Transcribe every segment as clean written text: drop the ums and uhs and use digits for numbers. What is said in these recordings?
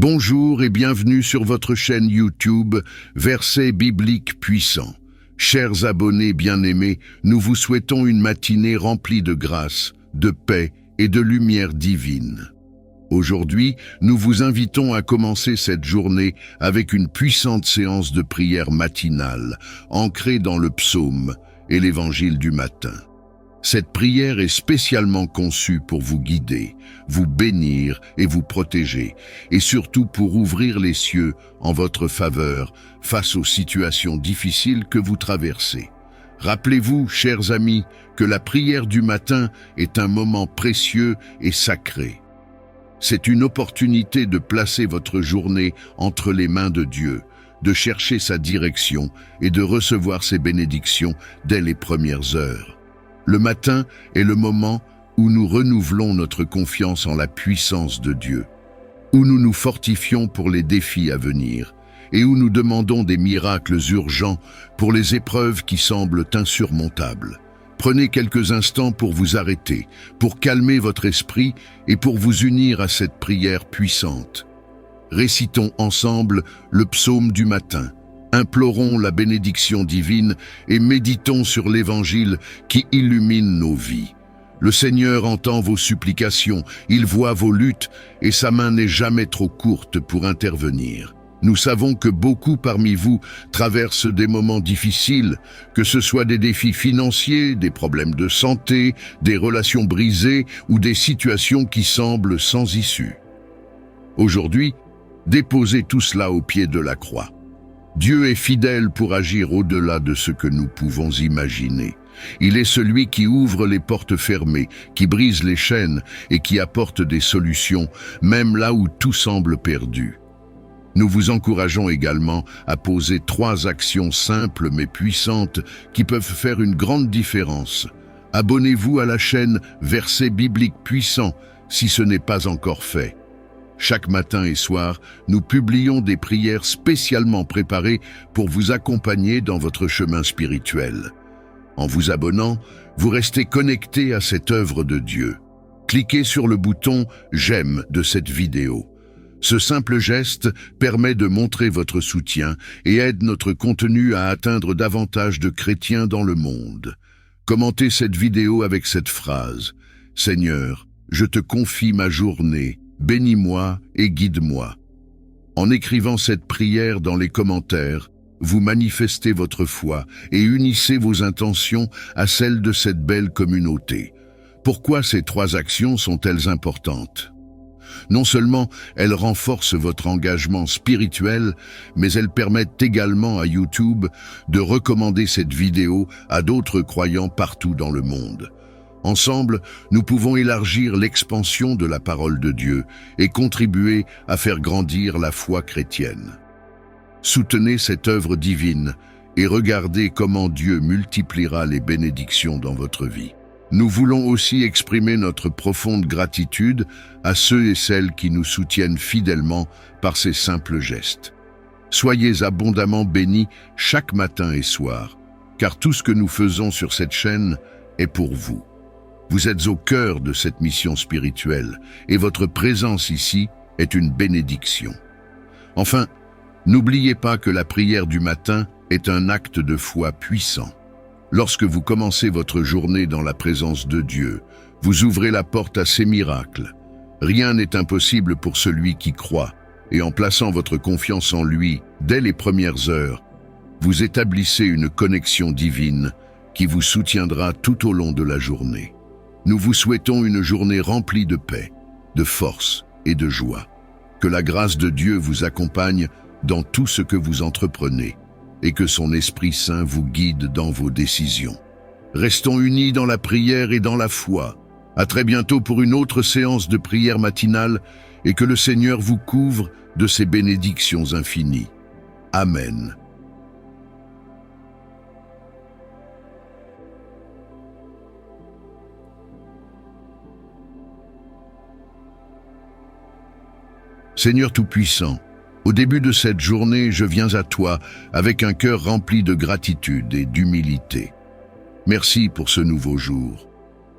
Bonjour et bienvenue sur votre chaîne YouTube Versets bibliques puissants. Chers abonnés bien-aimés, nous vous souhaitons une matinée remplie de grâce, de paix et de lumière divine. Aujourd'hui, nous vous invitons à commencer cette journée avec une puissante séance de prière matinale, ancrée dans le psaume et l'évangile du matin. Cette prière est spécialement conçue pour vous guider, vous bénir et vous protéger, et surtout pour ouvrir les cieux en votre faveur face aux situations difficiles que vous traversez. Rappelez-vous, chers amis, que la prière du matin est un moment précieux et sacré. C'est une opportunité de placer votre journée entre les mains de Dieu, de chercher sa direction et de recevoir ses bénédictions dès les premières heures. Le matin est le moment où nous renouvelons notre confiance en la puissance de Dieu, où nous nous fortifions pour les défis à venir et où nous demandons des miracles urgents pour les épreuves qui semblent insurmontables. Prenez quelques instants pour vous arrêter, pour calmer votre esprit et pour vous unir à cette prière puissante. Récitons ensemble le psaume du matin. Implorons la bénédiction divine et méditons sur l'Évangile qui illumine nos vies. Le Seigneur entend vos supplications, il voit vos luttes et sa main n'est jamais trop courte pour intervenir. Nous savons que beaucoup parmi vous traversent des moments difficiles, que ce soit des défis financiers, des problèmes de santé, des relations brisées ou des situations qui semblent sans issue. Aujourd'hui, déposez tout cela au pied de la croix. Dieu est fidèle pour agir au-delà de ce que nous pouvons imaginer. Il est celui qui ouvre les portes fermées, qui brise les chaînes et qui apporte des solutions, même là où tout semble perdu. Nous vous encourageons également à poser 3 actions simples mais puissantes qui peuvent faire une grande différence. Abonnez-vous à la chaîne Versets bibliques puissants si ce n'est pas encore fait. Chaque matin et soir, nous publions des prières spécialement préparées pour vous accompagner dans votre chemin spirituel. En vous abonnant, vous restez connecté à cette œuvre de Dieu. Cliquez sur le bouton « J'aime » de cette vidéo. Ce simple geste permet de montrer votre soutien et aide notre contenu à atteindre davantage de chrétiens dans le monde. Commentez cette vidéo avec cette phrase « Seigneur, je te confie ma journée. Bénis-moi et guide-moi. » En écrivant cette prière dans les commentaires, vous manifestez votre foi et unissez vos intentions à celles de cette belle communauté. Pourquoi ces 3 actions sont-elles importantes? Non seulement elles renforcent votre engagement spirituel, mais elles permettent également à YouTube de recommander cette vidéo à d'autres croyants partout dans le monde. Ensemble, nous pouvons élargir l'expansion de la parole de Dieu et contribuer à faire grandir la foi chrétienne. Soutenez cette œuvre divine et regardez comment Dieu multipliera les bénédictions dans votre vie. Nous voulons aussi exprimer notre profonde gratitude à ceux et celles qui nous soutiennent fidèlement par ces simples gestes. Soyez abondamment bénis chaque matin et soir, car tout ce que nous faisons sur cette chaîne est pour vous. Vous êtes au cœur de cette mission spirituelle et votre présence ici est une bénédiction. Enfin, n'oubliez pas que la prière du matin est un acte de foi puissant. Lorsque vous commencez votre journée dans la présence de Dieu, vous ouvrez la porte à ses miracles. Rien n'est impossible pour celui qui croit, et en plaçant votre confiance en lui dès les premières heures, vous établissez une connexion divine qui vous soutiendra tout au long de la journée. Nous vous souhaitons une journée remplie de paix, de force et de joie. Que la grâce de Dieu vous accompagne dans tout ce que vous entreprenez et que son Esprit Saint vous guide dans vos décisions. Restons unis dans la prière et dans la foi. À très bientôt pour une autre séance de prière matinale et que le Seigneur vous couvre de ses bénédictions infinies. Amen. Seigneur Tout-Puissant, au début de cette journée, je viens à toi avec un cœur rempli de gratitude et d'humilité. Merci pour ce nouveau jour,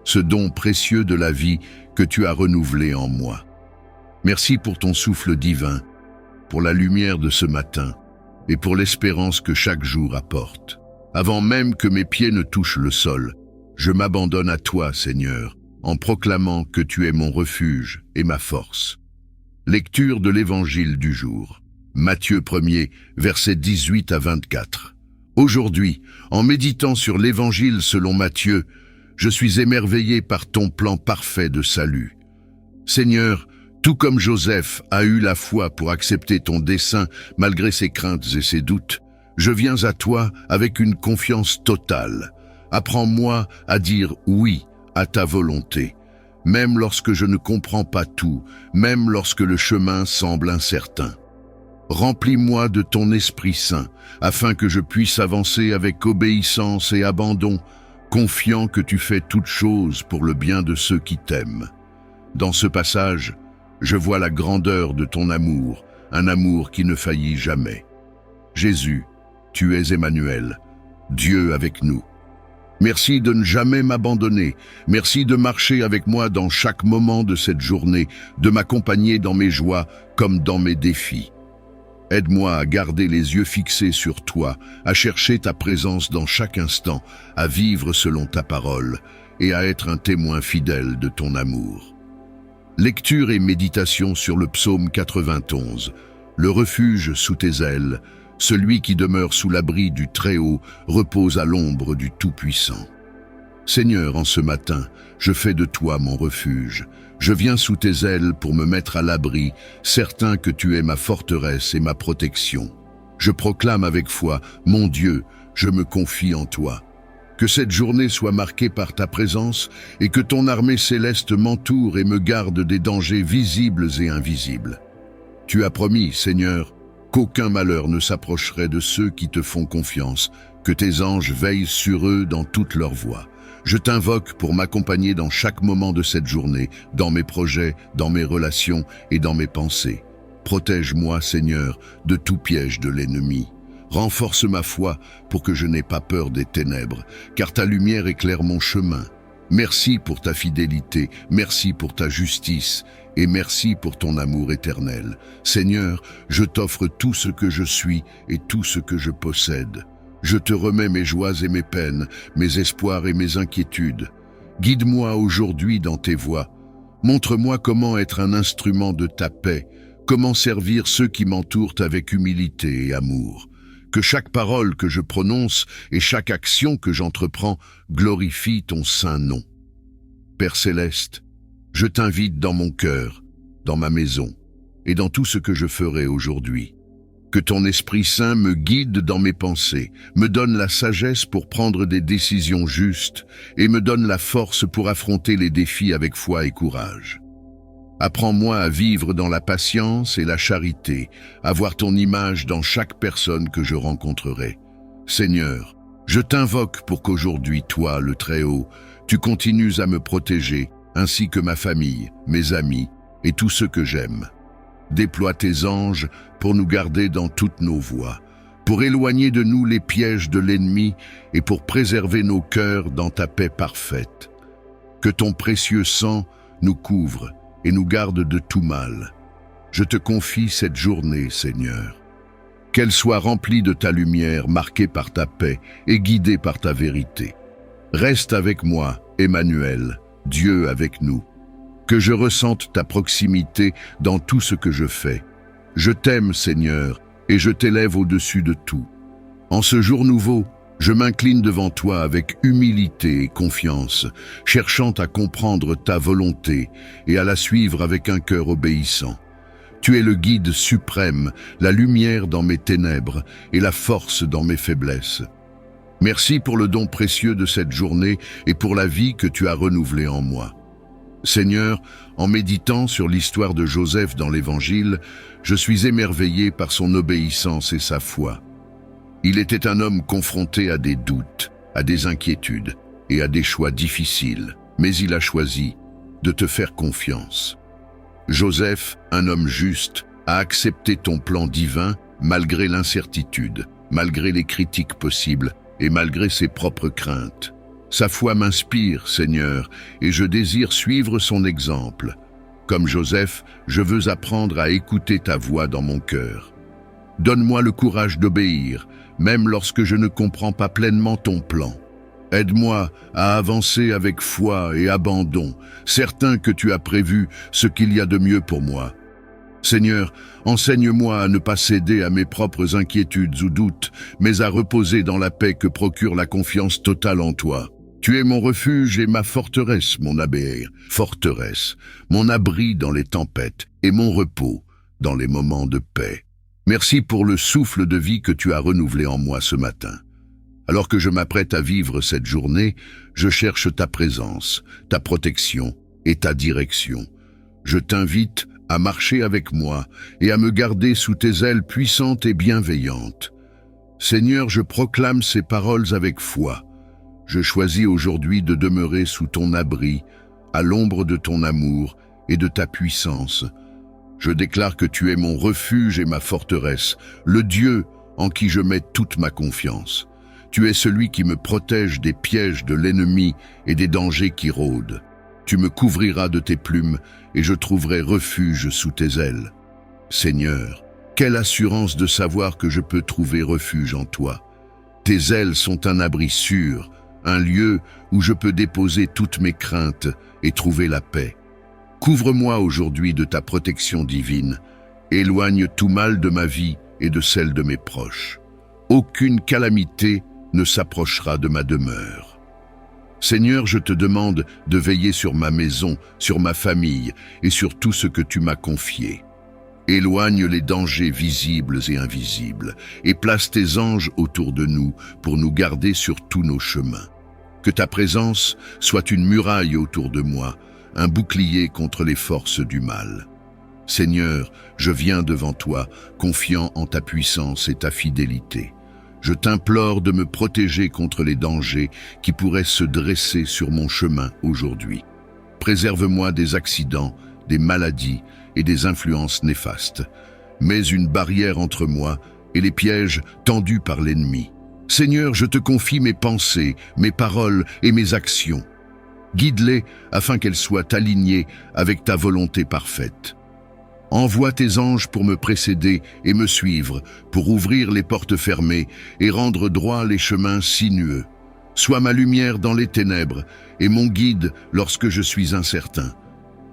ce don précieux de la vie que tu as renouvelé en moi. Merci pour ton souffle divin pour la lumière de ce matin et pour l'espérance que chaque jour apporte. Avant même que mes pieds ne touchent le sol, je m'abandonne à toi, Seigneur, en proclamant que tu es mon refuge et ma force. Lecture de l'Évangile du jour. Matthieu 1er, versets 18 à 24. Aujourd'hui, en méditant sur l'Évangile selon Matthieu, je suis émerveillé par ton plan parfait de salut. Seigneur, tout comme Joseph a eu la foi pour accepter ton dessein malgré ses craintes et ses doutes, je viens à toi avec une confiance totale. Apprends-moi à dire oui à ta volonté, même lorsque je ne comprends pas tout, même lorsque le chemin semble incertain. Remplis-moi de ton Esprit Saint, afin que je puisse avancer avec obéissance et abandon, confiant que tu fais toutes choses pour le bien de ceux qui t'aiment. Dans ce passage, je vois la grandeur de ton amour, un amour qui ne faillit jamais. Jésus, tu es Emmanuel, Dieu avec nous. Merci de ne jamais m'abandonner, merci de marcher avec moi dans chaque moment de cette journée, de m'accompagner dans mes joies comme dans mes défis. Aide-moi à garder les yeux fixés sur toi, à chercher ta présence dans chaque instant, à vivre selon ta parole et à être un témoin fidèle de ton amour. Lecture et méditation sur le psaume 91. Le refuge sous tes ailes, celui qui demeure sous l'abri du Très-Haut repose à l'ombre du Tout-Puissant. Seigneur, en ce matin, je fais de toi mon refuge. Je viens sous tes ailes pour me mettre à l'abri, certain que tu es ma forteresse et ma protection. Je proclame avec foi, mon Dieu, je me confie en toi. Que cette journée soit marquée par ta présence et que ton armée céleste m'entoure et me garde des dangers visibles et invisibles. Tu as promis, Seigneur, qu'aucun malheur ne s'approcherait de ceux qui te font confiance, que tes anges veillent sur eux dans toutes leurs voies. Je t'invoque pour m'accompagner dans chaque moment de cette journée, dans mes projets, dans mes relations et dans mes pensées. Protège-moi, Seigneur, de tout piège de l'ennemi. Renforce ma foi pour que je n'aie pas peur des ténèbres, car ta lumière éclaire mon chemin. Merci pour ta fidélité, merci pour ta justice et merci pour ton amour éternel. Seigneur, je t'offre tout ce que je suis et tout ce que je possède. Je te remets mes joies et mes peines, mes espoirs et mes inquiétudes. Guide-moi aujourd'hui dans tes voies. Montre-moi comment être un instrument de ta paix, comment servir ceux qui m'entourent avec humilité et amour. Que chaque parole que je prononce et chaque action que j'entreprends glorifie ton saint nom. Père céleste, je t'invite dans mon cœur, dans ma maison et dans tout ce que je ferai aujourd'hui. Que ton Esprit Saint me guide dans mes pensées, me donne la sagesse pour prendre des décisions justes et me donne la force pour affronter les défis avec foi et courage. Apprends-moi à vivre dans la patience et la charité, à voir ton image dans chaque personne que je rencontrerai. Seigneur, je t'invoque pour qu'aujourd'hui, toi, le Très-Haut, tu continues à me protéger, ainsi que ma famille, mes amis et tous ceux que j'aime. Déploie tes anges pour nous garder dans toutes nos voies, pour éloigner de nous les pièges de l'ennemi et pour préserver nos cœurs dans ta paix parfaite. Que ton précieux sang nous couvre et nous garde de tout mal. Je te confie cette journée, Seigneur. Qu'elle soit remplie de ta lumière, marquée par ta paix et guidée par ta vérité. Reste avec moi, Emmanuel, Dieu avec nous. Que je ressente ta proximité dans tout ce que je fais. Je t'aime, Seigneur, et je t'élève au-dessus de tout. En ce jour nouveau, je m'incline devant toi avec humilité et confiance, cherchant à comprendre ta volonté et à la suivre avec un cœur obéissant. Tu es le guide suprême, la lumière dans mes ténèbres et la force dans mes faiblesses. Merci pour le don précieux de cette journée et pour la vie que tu as renouvelée en moi. Seigneur, en méditant sur l'histoire de Joseph dans l'Évangile, je suis émerveillé par son obéissance et sa foi. Il était un homme confronté à des doutes, à des inquiétudes et à des choix difficiles, mais il a choisi de te faire confiance. Joseph, un homme juste, a accepté ton plan divin malgré l'incertitude, malgré les critiques possibles et malgré ses propres craintes. Sa foi m'inspire, Seigneur, et je désire suivre son exemple. Comme Joseph, je veux apprendre à écouter ta voix dans mon cœur. Donne-moi le courage d'obéir, même lorsque je ne comprends pas pleinement ton plan. Aide-moi à avancer avec foi et abandon, certain que tu as prévu ce qu'il y a de mieux pour moi. Seigneur, enseigne-moi à ne pas céder à mes propres inquiétudes ou doutes, mais à reposer dans la paix que procure la confiance totale en toi. Tu es mon refuge et ma forteresse, mon forteresse, mon abri dans les tempêtes et mon repos dans les moments de paix. Merci pour le souffle de vie que tu as renouvelé en moi ce matin. Alors que je m'apprête à vivre cette journée, je cherche ta présence, ta protection et ta direction. Je t'invite à marcher avec moi et à me garder sous tes ailes puissantes et bienveillantes. Seigneur, je proclame ces paroles avec foi. Je choisis aujourd'hui de demeurer sous ton abri, à l'ombre de ton amour et de ta puissance. Je déclare que tu es mon refuge et ma forteresse, le Dieu en qui je mets toute ma confiance. Tu es celui qui me protège des pièges de l'ennemi et des dangers qui rôdent. Tu me couvriras de tes plumes et je trouverai refuge sous tes ailes. Seigneur, quelle assurance de savoir que je peux trouver refuge en toi. Tes ailes sont un abri sûr, un lieu où je peux déposer toutes mes craintes et trouver la paix. Couvre-moi aujourd'hui de ta protection divine. Éloigne tout mal de ma vie et de celle de mes proches. Aucune calamité ne s'approchera de ma demeure. Seigneur, je te demande de veiller sur ma maison, sur ma famille et sur tout ce que tu m'as confié. Éloigne les dangers visibles et invisibles et place tes anges autour de nous pour nous garder sur tous nos chemins. Que ta présence soit une muraille autour de moi, un bouclier contre les forces du mal. Seigneur, je viens devant toi, confiant en ta puissance et ta fidélité. Je t'implore de me protéger contre les dangers qui pourraient se dresser sur mon chemin aujourd'hui. Préserve-moi des accidents, des maladies et des influences néfastes. Mets une barrière entre moi et les pièges tendus par l'ennemi. Seigneur, je te confie mes pensées, mes paroles et mes actions. Guide-les afin qu'elles soient alignées avec ta volonté parfaite. Envoie tes anges pour me précéder et me suivre, pour ouvrir les portes fermées et rendre droit les chemins sinueux. Sois ma lumière dans les ténèbres et mon guide lorsque je suis incertain.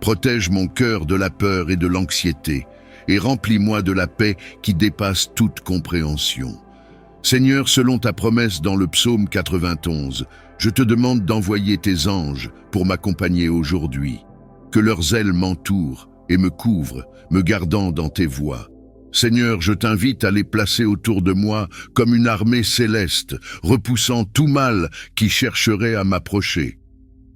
Protège mon cœur de la peur et de l'anxiété et remplis-moi de la paix qui dépasse toute compréhension. Seigneur, selon ta promesse dans le psaume 91, je te demande d'envoyer tes anges pour m'accompagner aujourd'hui. Que leurs ailes m'entourent et me couvrent, me gardant dans tes voies. Seigneur, je t'invite à les placer autour de moi comme une armée céleste, repoussant tout mal qui chercherait à m'approcher.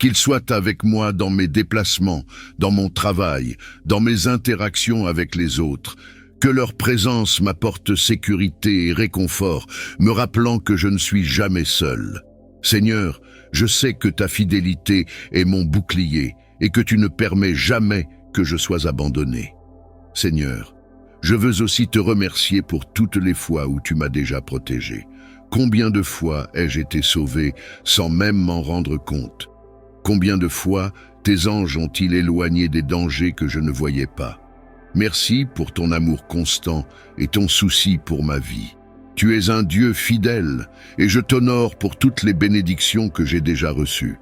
Qu'ils soient avec moi dans mes déplacements, dans mon travail, dans mes interactions avec les autres. Que leur présence m'apporte sécurité et réconfort, me rappelant que je ne suis jamais seul. Seigneur, je sais que ta fidélité est mon bouclier et que tu ne permets jamais que je sois abandonné. Seigneur, je veux aussi te remercier pour toutes les fois où tu m'as déjà protégé. Combien de fois ai-je été sauvé sans même m'en rendre compte? Combien de fois tes anges ont-ils éloigné des dangers que je ne voyais pas? Merci pour ton amour constant et ton souci pour ma vie. Tu es un Dieu fidèle et je t'honore pour toutes les bénédictions que j'ai déjà reçues.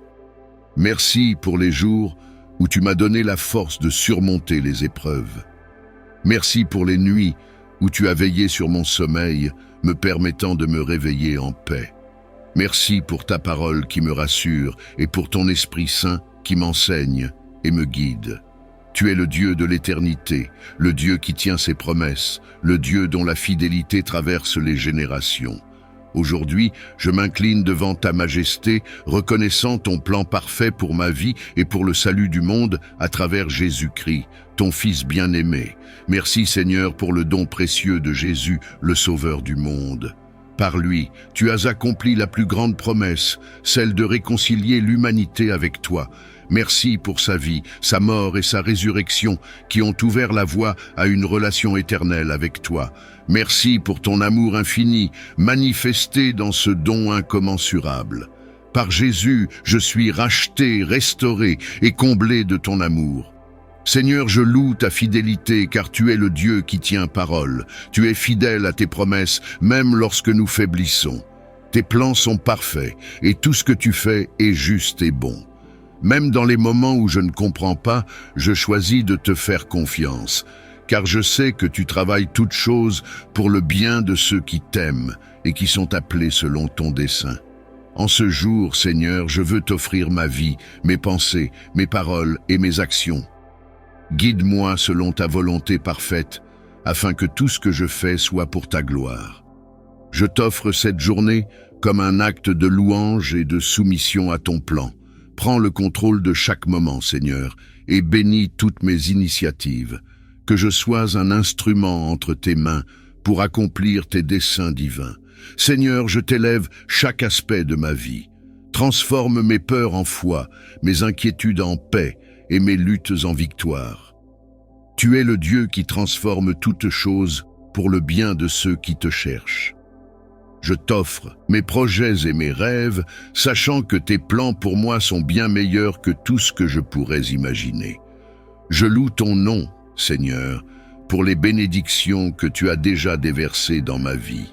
Merci pour les jours où tu m'as donné la force de surmonter les épreuves. Merci pour les nuits où tu as veillé sur mon sommeil, me permettant de me réveiller en paix. Merci pour ta parole qui me rassure et pour ton Esprit Saint qui m'enseigne et me guide. Tu es le Dieu de l'éternité, le Dieu qui tient ses promesses, le Dieu dont la fidélité traverse les générations. Aujourd'hui, je m'incline devant ta majesté, reconnaissant ton plan parfait pour ma vie et pour le salut du monde à travers Jésus-Christ, ton Fils bien-aimé. Merci Seigneur pour le don précieux de Jésus, le Sauveur du monde. Par lui, tu as accompli la plus grande promesse, celle de réconcilier l'humanité avec toi. Merci pour sa vie, sa mort et sa résurrection qui ont ouvert la voie à une relation éternelle avec toi. Merci pour ton amour infini, manifesté dans ce don incommensurable. Par Jésus, je suis racheté, restauré et comblé de ton amour. Seigneur, je loue ta fidélité, car tu es le Dieu qui tient parole. Tu es fidèle à tes promesses, même lorsque nous faiblissons. Tes plans sont parfaits, et tout ce que tu fais est juste et bon. Même dans les moments où je ne comprends pas, je choisis de te faire confiance, car je sais que tu travailles toutes choses pour le bien de ceux qui t'aiment et qui sont appelés selon ton dessein. En ce jour, Seigneur, je veux t'offrir ma vie, mes pensées, mes paroles et mes actions. Guide-moi selon ta volonté parfaite, afin que tout ce que je fais soit pour ta gloire. Je t'offre cette journée comme un acte de louange et de soumission à ton plan. Prends le contrôle de chaque moment, Seigneur, et bénis toutes mes initiatives. Que je sois un instrument entre tes mains pour accomplir tes desseins divins. Seigneur, je t'élève chaque aspect de ma vie. Transforme mes peurs en foi, mes inquiétudes en paix, et mes luttes en victoire. Tu es le Dieu qui transforme toutes choses pour le bien de ceux qui te cherchent. Je t'offre mes projets et mes rêves, sachant que tes plans pour moi sont bien meilleurs que tout ce que je pourrais imaginer. Je loue ton nom, Seigneur, pour les bénédictions que tu as déjà déversées dans ma vie.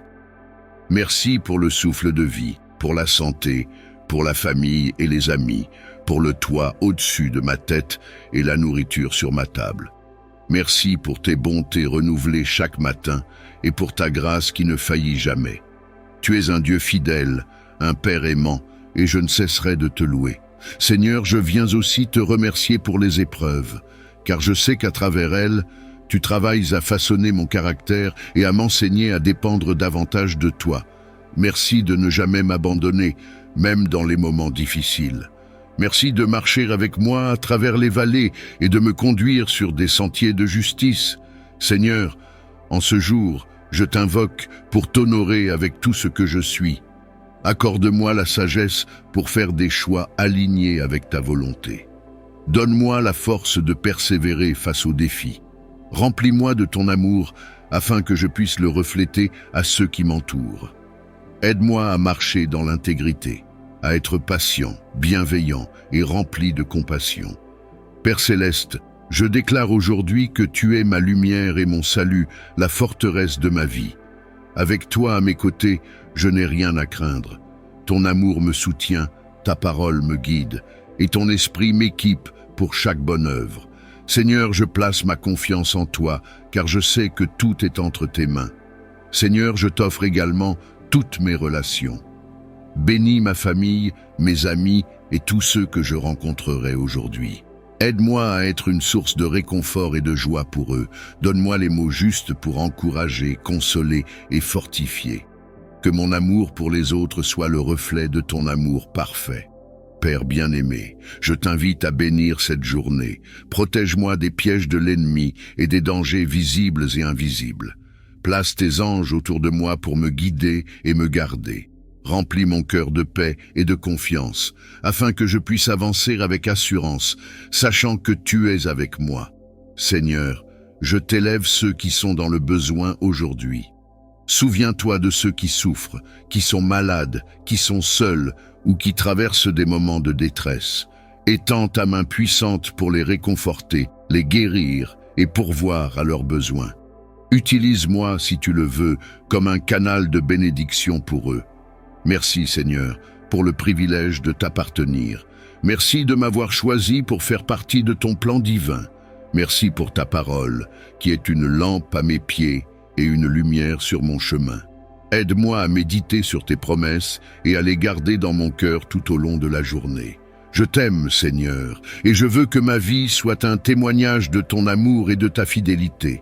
Merci pour le souffle de vie, pour la santé, pour la famille et les amis, pour le toit au-dessus de ma tête et la nourriture sur ma table. Merci pour tes bontés renouvelées chaque matin et pour ta grâce qui ne faillit jamais. Tu es un Dieu fidèle, un Père aimant, et je ne cesserai de te louer. Seigneur, je viens aussi te remercier pour les épreuves, car je sais qu'à travers elles, tu travailles à façonner mon caractère et à m'enseigner à dépendre davantage de toi. Merci de ne jamais m'abandonner, même dans les moments difficiles. Merci de marcher avec moi à travers les vallées et de me conduire sur des sentiers de justice. Seigneur, en ce jour, je t'invoque pour t'honorer avec tout ce que je suis. Accorde-moi la sagesse pour faire des choix alignés avec ta volonté. Donne-moi la force de persévérer face aux défis. Remplis-moi de ton amour afin que je puisse le refléter à ceux qui m'entourent. Aide-moi à marcher dans l'intégrité, à être patient, bienveillant et rempli de compassion. Père céleste, je déclare aujourd'hui que tu es ma lumière et mon salut, la forteresse de ma vie. Avec toi à mes côtés, je n'ai rien à craindre. Ton amour me soutient, ta parole me guide, et ton esprit m'équipe pour chaque bonne œuvre. Seigneur, je place ma confiance en toi, car je sais que tout est entre tes mains. Seigneur, je t'offre également toutes mes relations. Bénis ma famille, mes amis et tous ceux que je rencontrerai aujourd'hui. Aide-moi à être une source de réconfort et de joie pour eux. Donne-moi les mots justes pour encourager, consoler et fortifier. Que mon amour pour les autres soit le reflet de ton amour parfait. Père bien-aimé, je t'invite à bénir cette journée. Protège-moi des pièges de l'ennemi et des dangers visibles et invisibles. Place tes anges autour de moi pour me guider et me garder. Remplis mon cœur de paix et de confiance, afin que je puisse avancer avec assurance, sachant que tu es avec moi. Seigneur, je t'élève ceux qui sont dans le besoin aujourd'hui. Souviens-toi de ceux qui souffrent, qui sont malades, qui sont seuls ou qui traversent des moments de détresse. Étends ta main puissante pour les réconforter, les guérir et pourvoir à leurs besoins. Utilise-moi, si tu le veux, comme un canal de bénédiction pour eux. Merci, Seigneur, pour le privilège de t'appartenir. Merci de m'avoir choisi pour faire partie de ton plan divin. Merci pour ta parole, qui est une lampe à mes pieds et une lumière sur mon chemin. Aide-moi à méditer sur tes promesses et à les garder dans mon cœur tout au long de la journée. Je t'aime, Seigneur, et je veux que ma vie soit un témoignage de ton amour et de ta fidélité.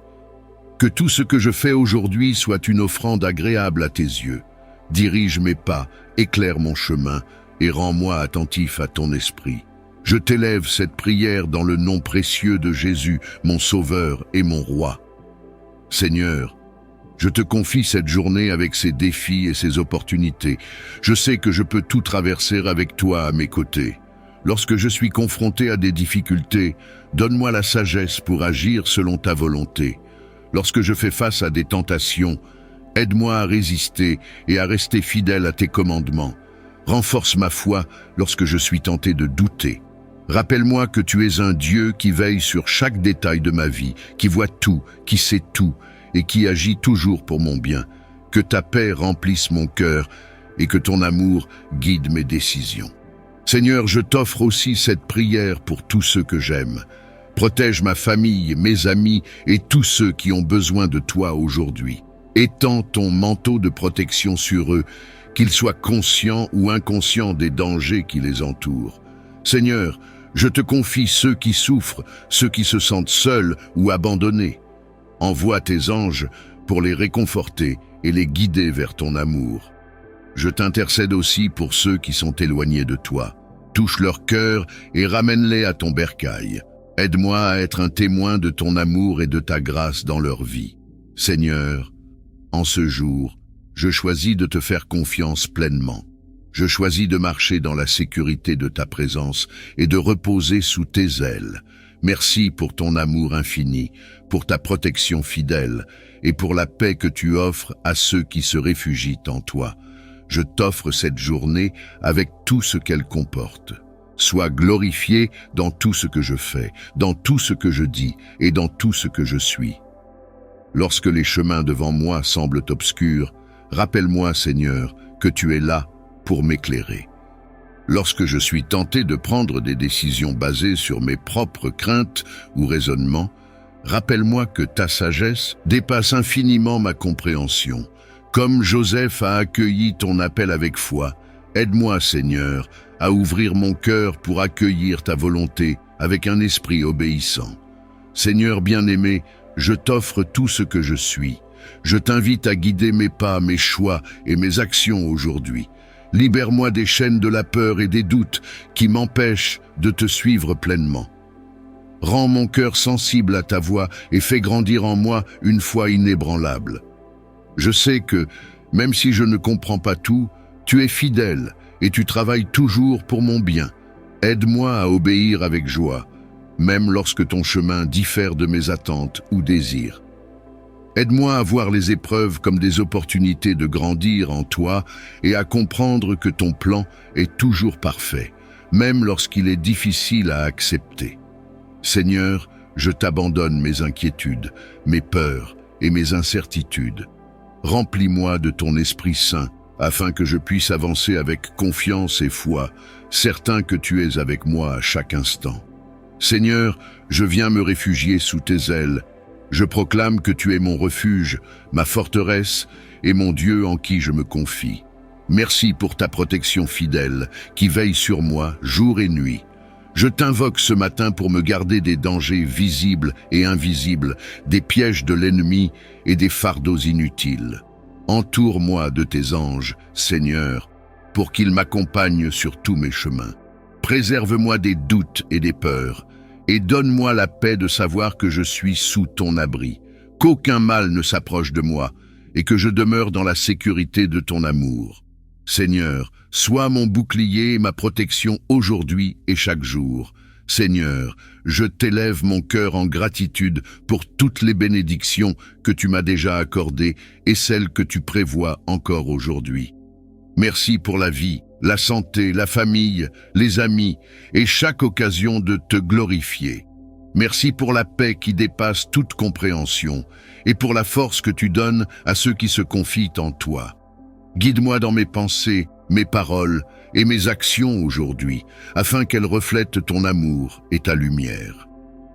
Que tout ce que je fais aujourd'hui soit une offrande agréable à tes yeux. Dirige mes pas, éclaire mon chemin et rends-moi attentif à ton esprit. Je t'élève cette prière dans le nom précieux de Jésus, mon Sauveur et mon Roi. Seigneur, je te confie cette journée avec ses défis et ses opportunités. Je sais que je peux tout traverser avec toi à mes côtés. Lorsque je suis confronté à des difficultés, donne-moi la sagesse pour agir selon ta volonté. Lorsque je fais face à des tentations, aide-moi à résister et à rester fidèle à tes commandements. Renforce ma foi lorsque je suis tenté de douter. Rappelle-moi que tu es un Dieu qui veille sur chaque détail de ma vie, qui voit tout, qui sait tout et qui agit toujours pour mon bien. Que ta paix remplisse mon cœur et que ton amour guide mes décisions. Seigneur, je t'offre aussi cette prière pour tous ceux que j'aime. Protège ma famille, mes amis et tous ceux qui ont besoin de toi aujourd'hui. Étends ton manteau de protection sur eux, qu'ils soient conscients ou inconscients des dangers qui les entourent. Seigneur, je te confie ceux qui souffrent, ceux qui se sentent seuls ou abandonnés. Envoie tes anges pour les réconforter et les guider vers ton amour. Je t'intercède aussi pour ceux qui sont éloignés de toi. Touche leur cœur et ramène-les à ton bercail. Aide-moi à être un témoin de ton amour et de ta grâce dans leur vie. Seigneur, en ce jour, je choisis de te faire confiance pleinement. Je choisis de marcher dans la sécurité de ta présence et de reposer sous tes ailes. Merci pour ton amour infini, pour ta protection fidèle et pour la paix que tu offres à ceux qui se réfugient en toi. Je t'offre cette journée avec tout ce qu'elle comporte. Sois glorifié dans tout ce que je fais, dans tout ce que je dis et dans tout ce que je suis. Lorsque les chemins devant moi semblent obscurs, rappelle-moi, Seigneur, que tu es là pour m'éclairer. Lorsque je suis tenté de prendre des décisions basées sur mes propres craintes ou raisonnements, rappelle-moi que ta sagesse dépasse infiniment ma compréhension. Comme Joseph a accueilli ton appel avec foi, aide-moi, Seigneur, à ouvrir mon cœur pour accueillir ta volonté avec un esprit obéissant. Seigneur bien-aimé, je t'offre tout ce que je suis. Je t'invite à guider mes pas, mes choix et mes actions aujourd'hui. Libère-moi des chaînes de la peur et des doutes qui m'empêchent de te suivre pleinement. Rends mon cœur sensible à ta voix et fais grandir en moi une foi inébranlable. Je sais que, même si je ne comprends pas tout, tu es fidèle et tu travailles toujours pour mon bien. Aide-moi à obéir avec joie, même lorsque ton chemin diffère de mes attentes ou désirs. Aide-moi à voir les épreuves comme des opportunités de grandir en toi et à comprendre que ton plan est toujours parfait, même lorsqu'il est difficile à accepter. Seigneur, je t'abandonne mes inquiétudes, mes peurs et mes incertitudes. Remplis-moi de ton Esprit Saint, afin que je puisse avancer avec confiance et foi, certain que tu es avec moi à chaque instant. Seigneur, je viens me réfugier sous tes ailes. Je proclame que tu es mon refuge, ma forteresse et mon Dieu en qui je me confie. Merci pour ta protection fidèle qui veille sur moi jour et nuit. Je t'invoque ce matin pour me garder des dangers visibles et invisibles, des pièges de l'ennemi et des fardeaux inutiles. Entoure-moi de tes anges, Seigneur, pour qu'ils m'accompagnent sur tous mes chemins. Préserve-moi des doutes et des peurs, et donne-moi la paix de savoir que je suis sous ton abri, qu'aucun mal ne s'approche de moi, et que je demeure dans la sécurité de ton amour. Seigneur, sois mon bouclier et ma protection aujourd'hui et chaque jour. Seigneur, je t'élève mon cœur en gratitude pour toutes les bénédictions que tu m'as déjà accordées et celles que tu prévois encore aujourd'hui. Merci pour la vie, la santé, la famille, les amis et chaque occasion de te glorifier. Merci pour la paix qui dépasse toute compréhension et pour la force que tu donnes à ceux qui se confient en toi. Guide-moi dans mes pensées, mes paroles et mes actions aujourd'hui, afin qu'elles reflètent ton amour et ta lumière.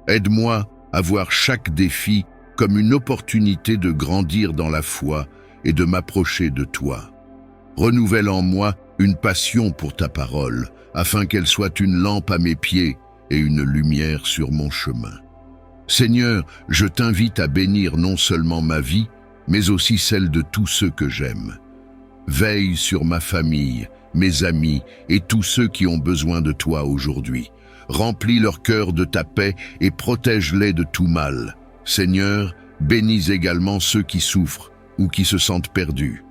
Aide-moi à voir chaque défi comme une opportunité de grandir dans la foi et de m'approcher de toi. Renouvelle en moi une passion pour ta parole, afin qu'elle soit une lampe à mes pieds et une lumière sur mon chemin. Seigneur, je t'invite à bénir non seulement ma vie, mais aussi celle de tous ceux que j'aime. Veille sur ma famille, mes amis et tous ceux qui ont besoin de toi aujourd'hui. Remplis leur cœur de ta paix et protège-les de tout mal. Seigneur, bénis également ceux qui souffrent ou qui se sentent perdus.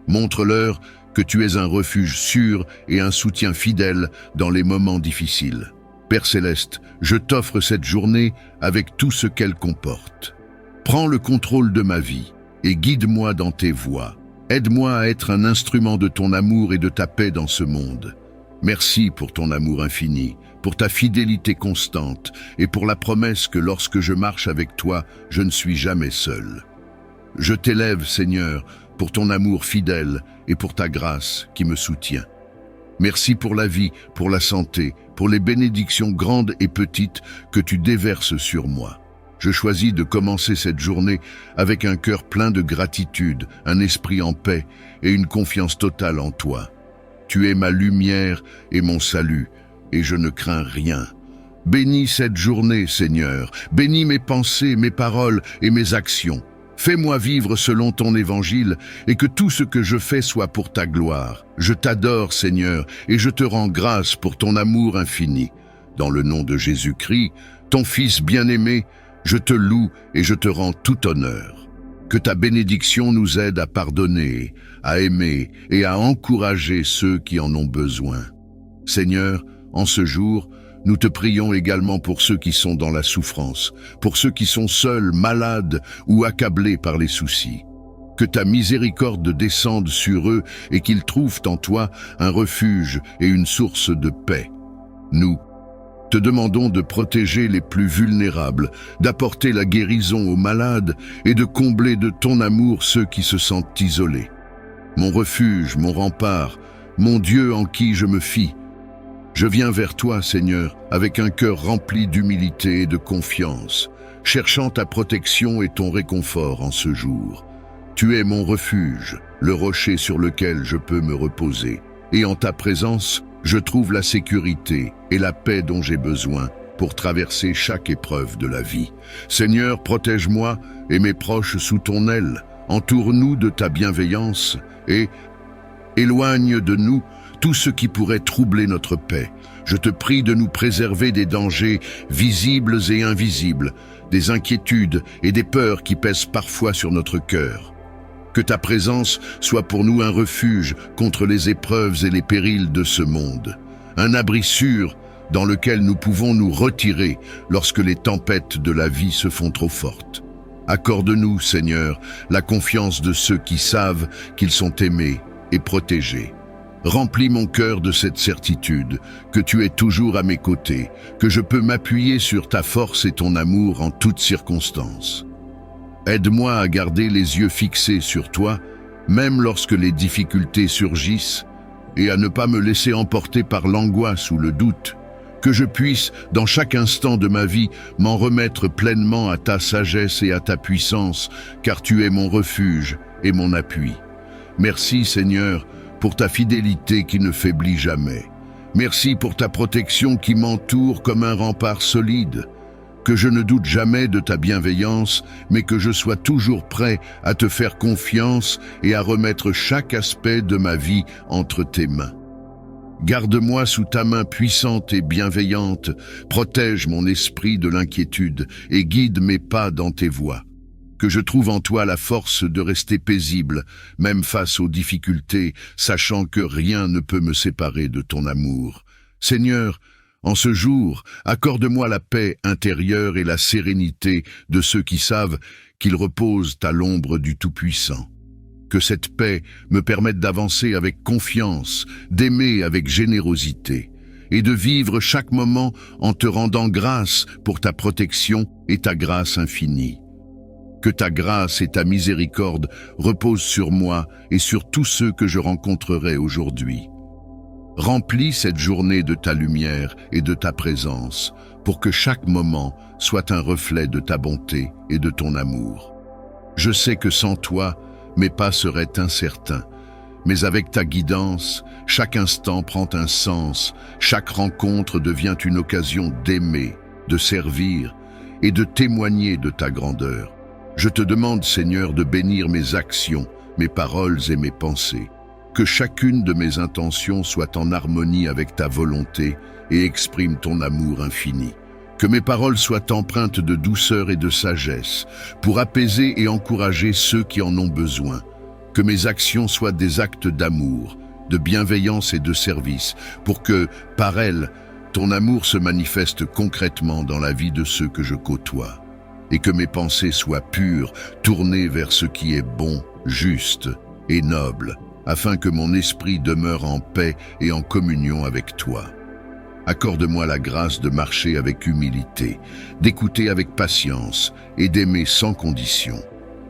Montre-leur que tu es un refuge sûr et un soutien fidèle dans les moments difficiles. Père Céleste, je t'offre cette journée avec tout ce qu'elle comporte. Prends le contrôle de ma vie et guide-moi dans tes voies. Aide-moi à être un instrument de ton amour et de ta paix dans ce monde. Merci pour ton amour infini, pour ta fidélité constante et pour la promesse que lorsque je marche avec toi, je ne suis jamais seul. Je t'élève, Seigneur, pour ton amour fidèle et pour ta grâce qui me soutient. Merci pour la vie, pour la santé, pour les bénédictions grandes et petites que tu déverses sur moi. Je choisis de commencer cette journée avec un cœur plein de gratitude, un esprit en paix et une confiance totale en toi. Tu es ma lumière et mon salut, et je ne crains rien. Bénis cette journée, Seigneur. Bénis mes pensées, mes paroles et mes actions. Fais-moi vivre selon ton évangile et que tout ce que je fais soit pour ta gloire. Je t'adore, Seigneur, et je te rends grâce pour ton amour infini. Dans le nom de Jésus-Christ, ton Fils bien-aimé, je te loue et je te rends tout honneur. Que ta bénédiction nous aide à pardonner, à aimer et à encourager ceux qui en ont besoin. Seigneur, en ce jour, nous te prions également pour ceux qui sont dans la souffrance, pour ceux qui sont seuls, malades ou accablés par les soucis. Que ta miséricorde descende sur eux et qu'ils trouvent en toi un refuge et une source de paix. Nous te demandons de protéger les plus vulnérables, d'apporter la guérison aux malades et de combler de ton amour ceux qui se sentent isolés. Mon refuge, mon rempart, mon Dieu en qui je me fie, je viens vers toi, Seigneur, avec un cœur rempli d'humilité et de confiance, cherchant ta protection et ton réconfort en ce jour. Tu es mon refuge, le rocher sur lequel je peux me reposer, et en ta présence, je trouve la sécurité et la paix dont j'ai besoin pour traverser chaque épreuve de la vie. Seigneur, protège-moi et mes proches sous ton aile, entoure-nous de ta bienveillance et éloigne de nous tout ce qui pourrait troubler notre paix. Je te prie de nous préserver des dangers visibles et invisibles, des inquiétudes et des peurs qui pèsent parfois sur notre cœur. Que ta présence soit pour nous un refuge contre les épreuves et les périls de ce monde, un abri sûr dans lequel nous pouvons nous retirer lorsque les tempêtes de la vie se font trop fortes. Accorde-nous, Seigneur, la confiance de ceux qui savent qu'ils sont aimés et protégés. Remplis mon cœur de cette certitude, que tu es toujours à mes côtés, que je peux m'appuyer sur ta force et ton amour en toutes circonstances. Aide-moi à garder les yeux fixés sur toi, même lorsque les difficultés surgissent, et à ne pas me laisser emporter par l'angoisse ou le doute, que je puisse, dans chaque instant de ma vie, m'en remettre pleinement à ta sagesse et à ta puissance, car tu es mon refuge et mon appui. Merci, Seigneur, pour ta fidélité qui ne faiblit jamais. Merci pour ta protection qui m'entoure comme un rempart solide. Que je ne doute jamais de ta bienveillance, mais que je sois toujours prêt à te faire confiance et à remettre chaque aspect de ma vie entre tes mains. Garde-moi sous ta main puissante et bienveillante, protège mon esprit de l'inquiétude et guide mes pas dans tes voies. Que je trouve en toi la force de rester paisible, même face aux difficultés, sachant que rien ne peut me séparer de ton amour. Seigneur, en ce jour, accorde-moi la paix intérieure et la sérénité de ceux qui savent qu'ils reposent à l'ombre du Tout-Puissant. Que cette paix me permette d'avancer avec confiance, d'aimer avec générosité, et de vivre chaque moment en te rendant grâce pour ta protection et ta grâce infinie. Que ta grâce et ta miséricorde reposent sur moi et sur tous ceux que je rencontrerai aujourd'hui. Remplis cette journée de ta lumière et de ta présence, pour que chaque moment soit un reflet de ta bonté et de ton amour. Je sais que sans toi, mes pas seraient incertains, mais avec ta guidance, chaque instant prend un sens, chaque rencontre devient une occasion d'aimer, de servir et de témoigner de ta grandeur. Je te demande, Seigneur, de bénir mes actions, mes paroles et mes pensées. Que chacune de mes intentions soit en harmonie avec ta volonté et exprime ton amour infini. Que mes paroles soient empreintes de douceur et de sagesse, pour apaiser et encourager ceux qui en ont besoin. Que mes actions soient des actes d'amour, de bienveillance et de service, pour que, par elles, ton amour se manifeste concrètement dans la vie de ceux que je côtoie. Et que mes pensées soient pures, tournées vers ce qui est bon, juste et noble. afin que mon esprit demeure en paix et en communion avec toi. Accorde-moi la grâce de marcher avec humilité, d'écouter avec patience et d'aimer sans condition.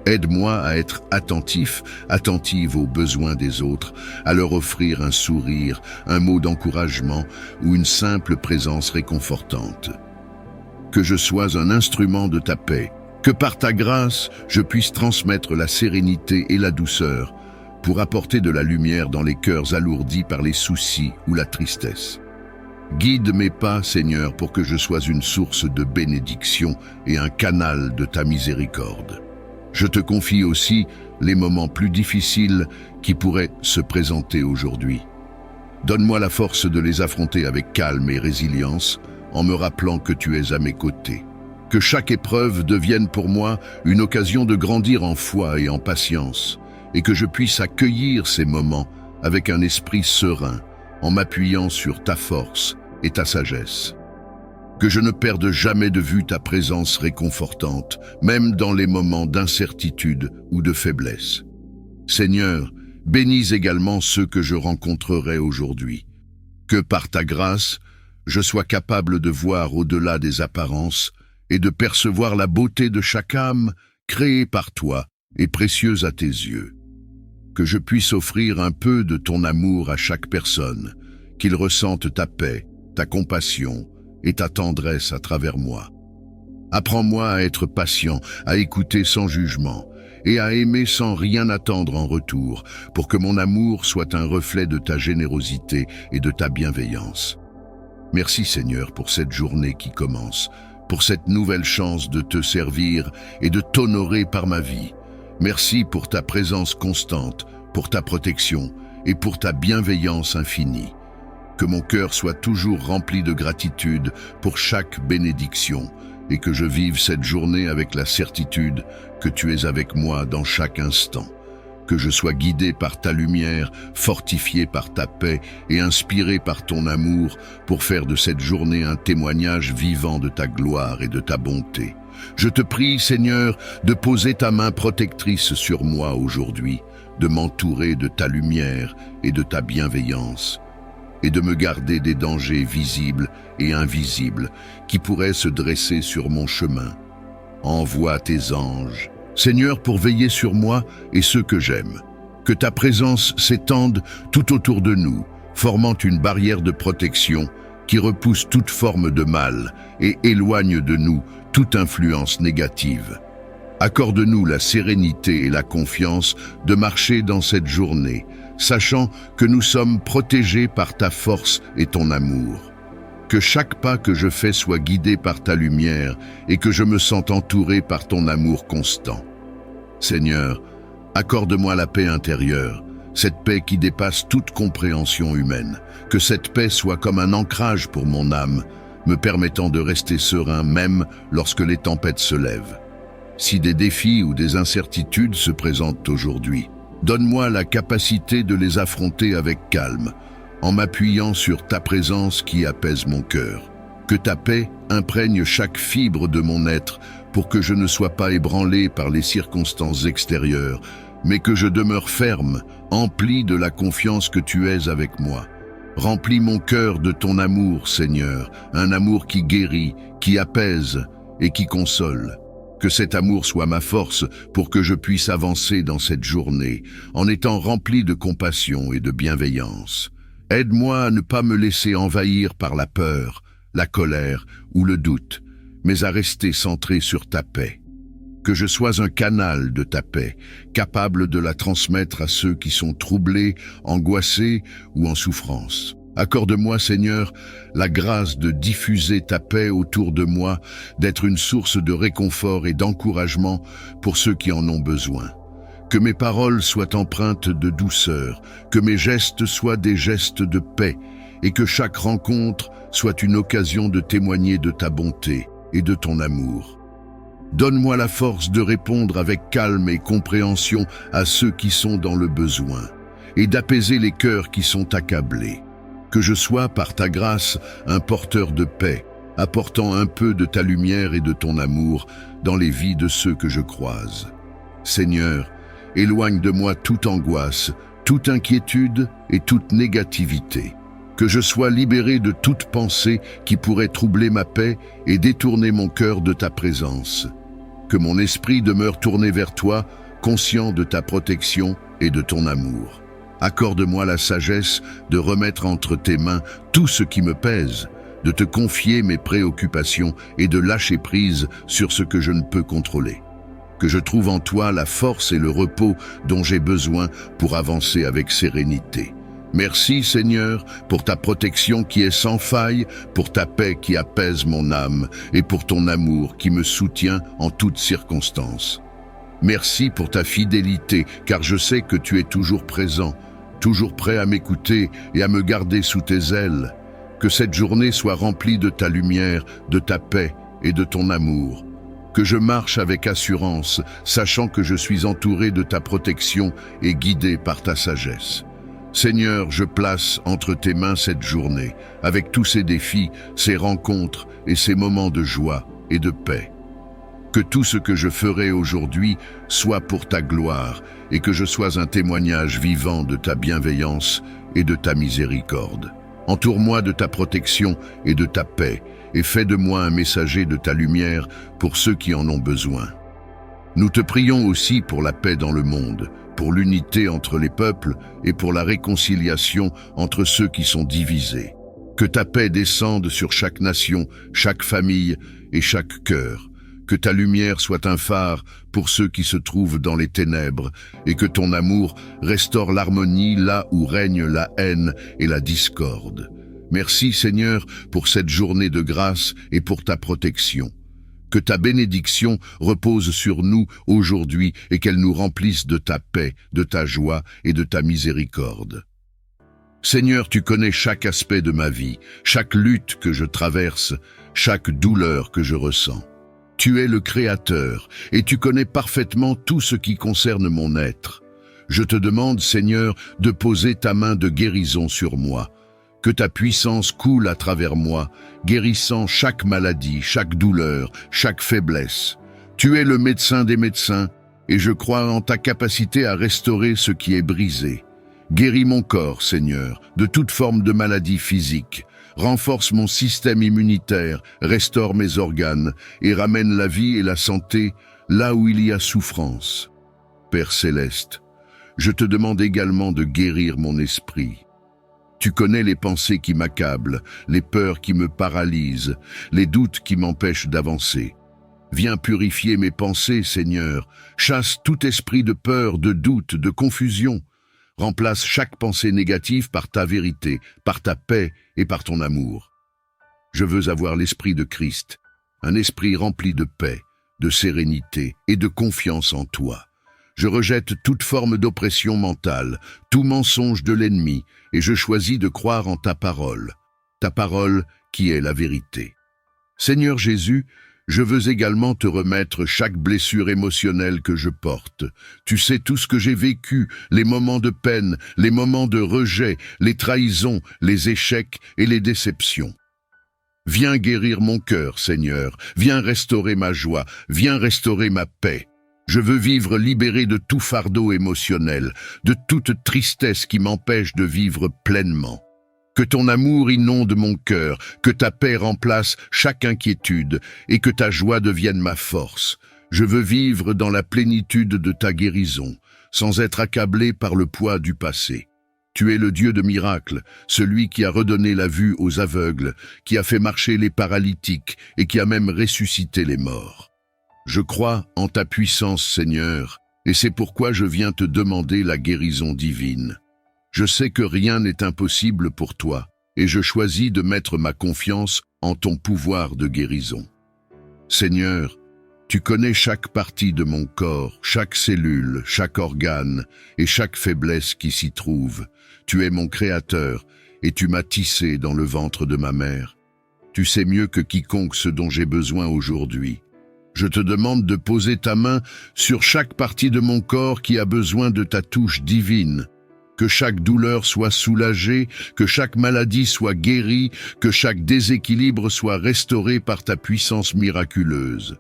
Aide-moi à être attentive aux besoins des autres, à leur offrir un sourire, un mot d'encouragement ou une simple présence réconfortante. Que je sois un instrument de ta paix, que par ta grâce, je puisse transmettre la sérénité et la douceur pour apporter de la lumière dans les cœurs alourdis par les soucis ou la tristesse. Guide mes pas, Seigneur, pour que je sois une source de bénédiction et un canal de ta miséricorde. Je te confie aussi les moments plus difficiles qui pourraient se présenter aujourd'hui. Donne-moi la force de les affronter avec calme et résilience, en me rappelant que tu es à mes côtés. Que chaque épreuve devienne pour moi une occasion de grandir en foi et en patience, et que je puisse accueillir ces moments avec un esprit serein, en m'appuyant sur ta force et ta sagesse. Que je ne perde jamais de vue ta présence réconfortante, même dans les moments d'incertitude ou de faiblesse. Seigneur, bénis également ceux que je rencontrerai aujourd'hui. Que par ta grâce, je sois capable de voir au-delà des apparences et de percevoir la beauté de chaque âme créée par toi et précieuse à tes yeux. Que je puisse offrir un peu de ton amour à chaque personne, qu'il ressente ta paix, ta compassion et ta tendresse à travers moi. Apprends-moi à être patient, à écouter sans jugement et à aimer sans rien attendre en retour, pour que mon amour soit un reflet de ta générosité et de ta bienveillance. Merci Seigneur pour cette journée qui commence, pour cette nouvelle chance de te servir et de t'honorer par ma vie. Merci pour ta présence constante, pour ta protection et pour ta bienveillance infinie. Que mon cœur soit toujours rempli de gratitude pour chaque bénédiction et que je vive cette journée avec la certitude que tu es avec moi dans chaque instant. Que je sois guidé par ta lumière, fortifié par ta paix et inspiré par ton amour pour faire de cette journée un témoignage vivant de ta gloire et de ta bonté. Je te prie, Seigneur, de poser ta main protectrice sur moi aujourd'hui, de m'entourer de ta lumière et de ta bienveillance, et de me garder des dangers visibles et invisibles qui pourraient se dresser sur mon chemin. Envoie tes anges, Seigneur, pour veiller sur moi et ceux que j'aime. Que ta présence s'étende tout autour de nous, formant une barrière de protection qui repousse toute forme de mal et éloigne de nous toute influence négative. Accorde-nous la sérénité et la confiance de marcher dans cette journée, sachant que nous sommes protégés par ta force et ton amour. Que chaque pas que je fais soit guidé par ta lumière et que je me sente entouré par ton amour constant. Seigneur, accorde-moi la paix intérieure, cette paix qui dépasse toute compréhension humaine. Que cette paix soit comme un ancrage pour mon âme, me permettant de rester serein même lorsque les tempêtes se lèvent. Si des défis ou des incertitudes se présentent aujourd'hui, donne-moi la capacité de les affronter avec calme, en m'appuyant sur ta présence qui apaise mon cœur. Que ta paix imprègne chaque fibre de mon être pour que je ne sois pas ébranlé par les circonstances extérieures, mais que je demeure ferme, empli de la confiance que tu es avec moi. Remplis mon cœur de ton amour, Seigneur, un amour qui guérit, qui apaise et qui console. Que cet amour soit ma force pour que je puisse avancer dans cette journée, en étant rempli de compassion et de bienveillance. Aide-moi à ne pas me laisser envahir par la peur, la colère ou le doute, mais à rester centré sur ta paix. Que je sois un canal de ta paix, capable de la transmettre à ceux qui sont troublés, angoissés ou en souffrance. Accorde-moi, Seigneur, la grâce de diffuser ta paix autour de moi, d'être une source de réconfort et d'encouragement pour ceux qui en ont besoin. Que mes paroles soient empreintes de douceur, que mes gestes soient des gestes de paix, et que chaque rencontre soit une occasion de témoigner de ta bonté et de ton amour. Donne-moi la force de répondre avec calme et compréhension à ceux qui sont dans le besoin, et d'apaiser les cœurs qui sont accablés. Que je sois, par ta grâce, un porteur de paix, apportant un peu de ta lumière et de ton amour dans les vies de ceux que je croise. Seigneur, éloigne de moi toute angoisse, toute inquiétude et toute négativité. Que je sois libéré de toute pensée qui pourrait troubler ma paix et détourner mon cœur de ta présence. Que mon esprit demeure tourné vers toi, conscient de ta protection et de ton amour. Accorde-moi la sagesse de remettre entre tes mains tout ce qui me pèse, de te confier mes préoccupations et de lâcher prise sur ce que je ne peux contrôler. Que je trouve en toi la force et le repos dont j'ai besoin pour avancer avec sérénité. Merci Seigneur pour ta protection qui est sans faille, pour ta paix qui apaise mon âme et pour ton amour qui me soutient en toutes circonstances. Merci pour ta fidélité, car je sais que tu es toujours présent, toujours prêt à m'écouter et à me garder sous tes ailes. Que cette journée soit remplie de ta lumière, de ta paix et de ton amour. Que je marche avec assurance, sachant que je suis entouré de ta protection et guidé par ta sagesse. Seigneur, je place entre tes mains cette journée, avec tous ces défis, ces rencontres et ces moments de joie et de paix. Que tout ce que je ferai aujourd'hui soit pour ta gloire et que je sois un témoignage vivant de ta bienveillance et de ta miséricorde. Entoure-moi de ta protection et de ta paix et fais de moi un messager de ta lumière pour ceux qui en ont besoin. Nous te prions aussi pour la paix dans le monde, pour l'unité entre les peuples et pour la réconciliation entre ceux qui sont divisés. Que ta paix descende sur chaque nation, chaque famille et chaque cœur. Que ta lumière soit un phare pour ceux qui se trouvent dans les ténèbres et que ton amour restaure l'harmonie là où règne la haine et la discorde. Merci Seigneur pour cette journée de grâce et pour ta protection. Que ta bénédiction repose sur nous aujourd'hui et qu'elle nous remplisse de ta paix, de ta joie et de ta miséricorde. Seigneur, tu connais chaque aspect de ma vie, chaque lutte que je traverse, chaque douleur que je ressens. Tu es le Créateur et tu connais parfaitement tout ce qui concerne mon être. Je te demande, Seigneur, de poser ta main de guérison sur moi. Que ta puissance coule à travers moi, guérissant chaque maladie, chaque douleur, chaque faiblesse. Tu es le médecin des médecins et je crois en ta capacité à restaurer ce qui est brisé. Guéris mon corps, Seigneur, de toute forme de maladie physique. Renforce mon système immunitaire, restaure mes organes et ramène la vie et la santé là où il y a souffrance. Père céleste, je te demande également de guérir mon esprit. Tu connais les pensées qui m'accablent, les peurs qui me paralysent, les doutes qui m'empêchent d'avancer. Viens purifier mes pensées, Seigneur. Chasse tout esprit de peur, de doute, de confusion. Remplace chaque pensée négative par ta vérité, par ta paix et par ton amour. Je veux avoir l'esprit de Christ, un esprit rempli de paix, de sérénité et de confiance en toi. Je rejette toute forme d'oppression mentale, tout mensonge de l'ennemi, et je choisis de croire en ta parole qui est la vérité. Seigneur Jésus, je veux également te remettre chaque blessure émotionnelle que je porte. Tu sais tout ce que j'ai vécu, les moments de peine, les moments de rejet, les trahisons, les échecs et les déceptions. Viens guérir mon cœur, Seigneur, viens restaurer ma joie, viens restaurer ma paix. Je veux vivre libéré de tout fardeau émotionnel, de toute tristesse qui m'empêche de vivre pleinement. Que ton amour inonde mon cœur, que ta paix remplace chaque inquiétude et que ta joie devienne ma force. Je veux vivre dans la plénitude de ta guérison, sans être accablé par le poids du passé. Tu es le Dieu de miracles, celui qui a redonné la vue aux aveugles, qui a fait marcher les paralytiques et qui a même ressuscité les morts. Je crois en ta puissance, Seigneur, et c'est pourquoi je viens te demander la guérison divine. Je sais que rien n'est impossible pour toi, et je choisis de mettre ma confiance en ton pouvoir de guérison. Seigneur, tu connais chaque partie de mon corps, chaque cellule, chaque organe et chaque faiblesse qui s'y trouve. Tu es mon Créateur, et tu m'as tissé dans le ventre de ma mère. Tu sais mieux que quiconque ce dont j'ai besoin aujourd'hui. Je te demande de poser ta main sur chaque partie de mon corps qui a besoin de ta touche divine. Que chaque douleur soit soulagée, que chaque maladie soit guérie, que chaque déséquilibre soit restauré par ta puissance miraculeuse.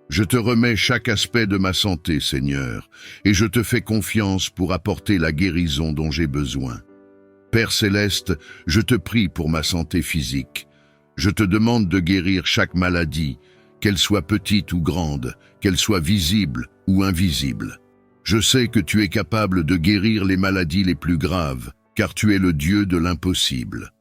Je te remets chaque aspect de ma santé, Seigneur, et je te fais confiance pour apporter la guérison dont j'ai besoin. Père céleste, je te prie pour ma santé physique. Je te demande de guérir chaque maladie, qu'elle soit petite ou grande, qu'elle soit visible ou invisible. Je sais que tu es capable de guérir les maladies les plus graves, car tu es le Dieu de l'impossible.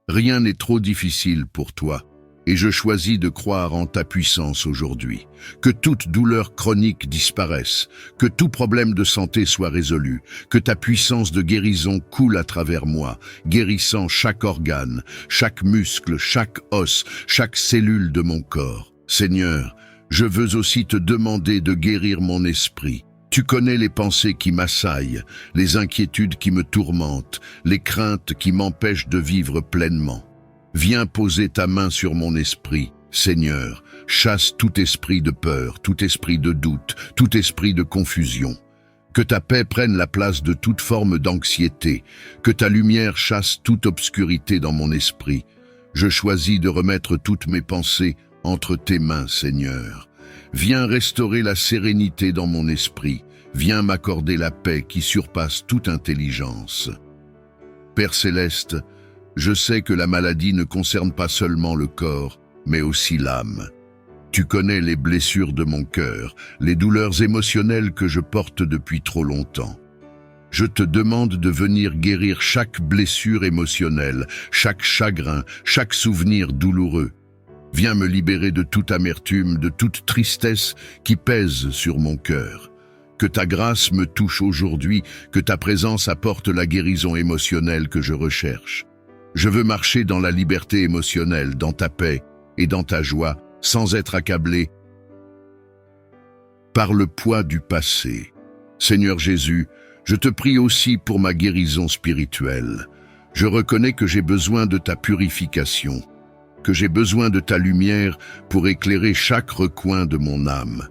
Rien n'est trop difficile pour toi, et je choisis de croire en ta puissance aujourd'hui. Que toute douleur chronique disparaisse, que tout problème de santé soit résolu, que ta puissance de guérison coule à travers moi, guérissant chaque organe, chaque muscle, chaque os, chaque cellule de mon corps. Seigneur, je veux aussi te demander de guérir mon esprit. Tu connais les pensées qui m'assaillent, les inquiétudes qui me tourmentent, les craintes qui m'empêchent de vivre pleinement. Viens poser ta main sur mon esprit, Seigneur. Chasse tout esprit de peur, tout esprit de doute, tout esprit de confusion. Que ta paix prenne la place de toute forme d'anxiété, que ta lumière chasse toute obscurité dans mon esprit. Je choisis de remettre toutes mes pensées entre tes mains, Seigneur. Viens restaurer la sérénité dans mon esprit. Viens m'accorder la paix qui surpasse toute intelligence. Père céleste, je sais que la maladie ne concerne pas seulement le corps, mais aussi l'âme. Tu connais les blessures de mon cœur, les douleurs émotionnelles que je porte depuis trop longtemps. Je te demande de venir guérir chaque blessure émotionnelle, chaque chagrin, chaque souvenir douloureux. Viens me libérer de toute amertume, de toute tristesse qui pèse sur mon cœur. Que ta grâce me touche aujourd'hui, que ta présence apporte la guérison émotionnelle que je recherche. Je veux marcher dans la liberté émotionnelle, dans ta paix et dans ta joie, sans être accablé par le poids du passé. Seigneur Jésus, je te prie aussi pour ma guérison spirituelle. Je reconnais que j'ai besoin de ta purification, que j'ai besoin de ta lumière pour éclairer chaque recoin de mon âme.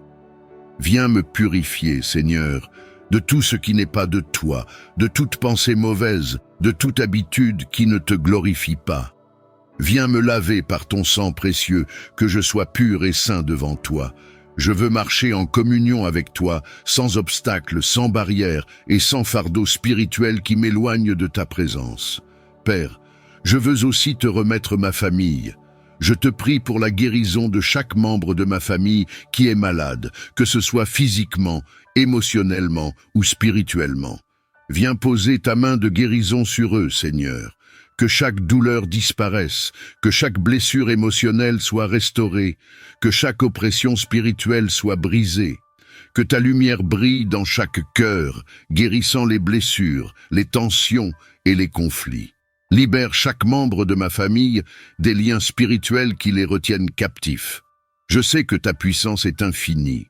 Viens me purifier, Seigneur, de tout ce qui n'est pas de toi, de toute pensée mauvaise, de toute habitude qui ne te glorifie pas. Viens me laver par ton sang précieux, que je sois pur et saint devant toi. Je veux marcher en communion avec toi, sans obstacle, sans barrière et sans fardeau spirituel qui m'éloigne de ta présence. Père, je veux aussi te remettre ma famille. Je te prie pour la guérison de chaque membre de ma famille qui est malade, que ce soit physiquement, émotionnellement ou spirituellement. Viens poser ta main de guérison sur eux, Seigneur. Que chaque douleur disparaisse, que chaque blessure émotionnelle soit restaurée, que chaque oppression spirituelle soit brisée. Que ta lumière brille dans chaque cœur, guérissant les blessures, les tensions et les conflits. Libère chaque membre de ma famille des liens spirituels qui les retiennent captifs. Je sais que ta puissance est infinie,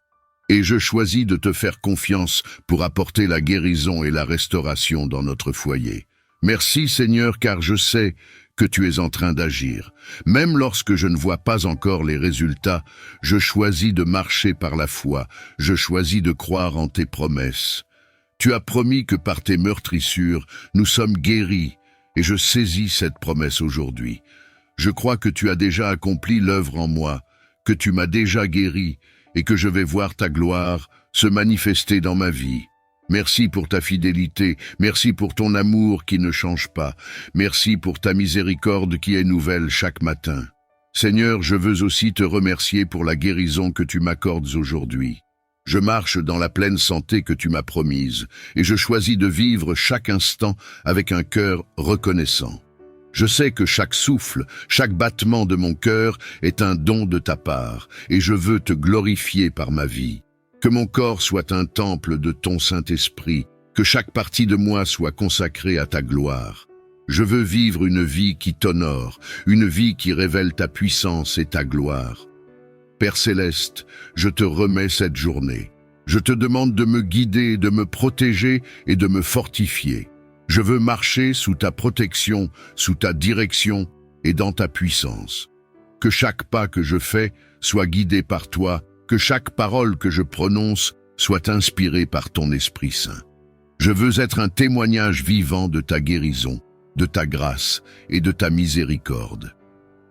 et je choisis de te faire confiance pour apporter la guérison et la restauration dans notre foyer. Merci Seigneur, car je sais que tu es en train d'agir. Même lorsque je ne vois pas encore les résultats, je choisis de marcher par la foi, je choisis de croire en tes promesses. Tu as promis que par tes meurtrissures, nous sommes guéris, et je saisis cette promesse aujourd'hui. Je crois que tu as déjà accompli l'œuvre en moi, que tu m'as déjà guéri, et que je vais voir ta gloire se manifester dans ma vie. Merci pour ta fidélité, merci pour ton amour qui ne change pas, merci pour ta miséricorde qui est nouvelle chaque matin. Seigneur, je veux aussi te remercier pour la guérison que tu m'accordes aujourd'hui. Je marche dans la pleine santé que tu m'as promise, et je choisis de vivre chaque instant avec un cœur reconnaissant. Je sais que chaque souffle, chaque battement de mon cœur est un don de ta part, et je veux te glorifier par ma vie. Que mon corps soit un temple de ton Saint-Esprit, que chaque partie de moi soit consacrée à ta gloire. Je veux vivre une vie qui t'honore, une vie qui révèle ta puissance et ta gloire. Père céleste, je te remets cette journée. Je te demande de me guider, de me protéger et de me fortifier. Je veux marcher sous ta protection, sous ta direction et dans ta puissance. Que chaque pas que je fais soit guidé par toi, que chaque parole que je prononce soit inspirée par ton Esprit Saint. Je veux être un témoignage vivant de ta guérison, de ta grâce et de ta miséricorde.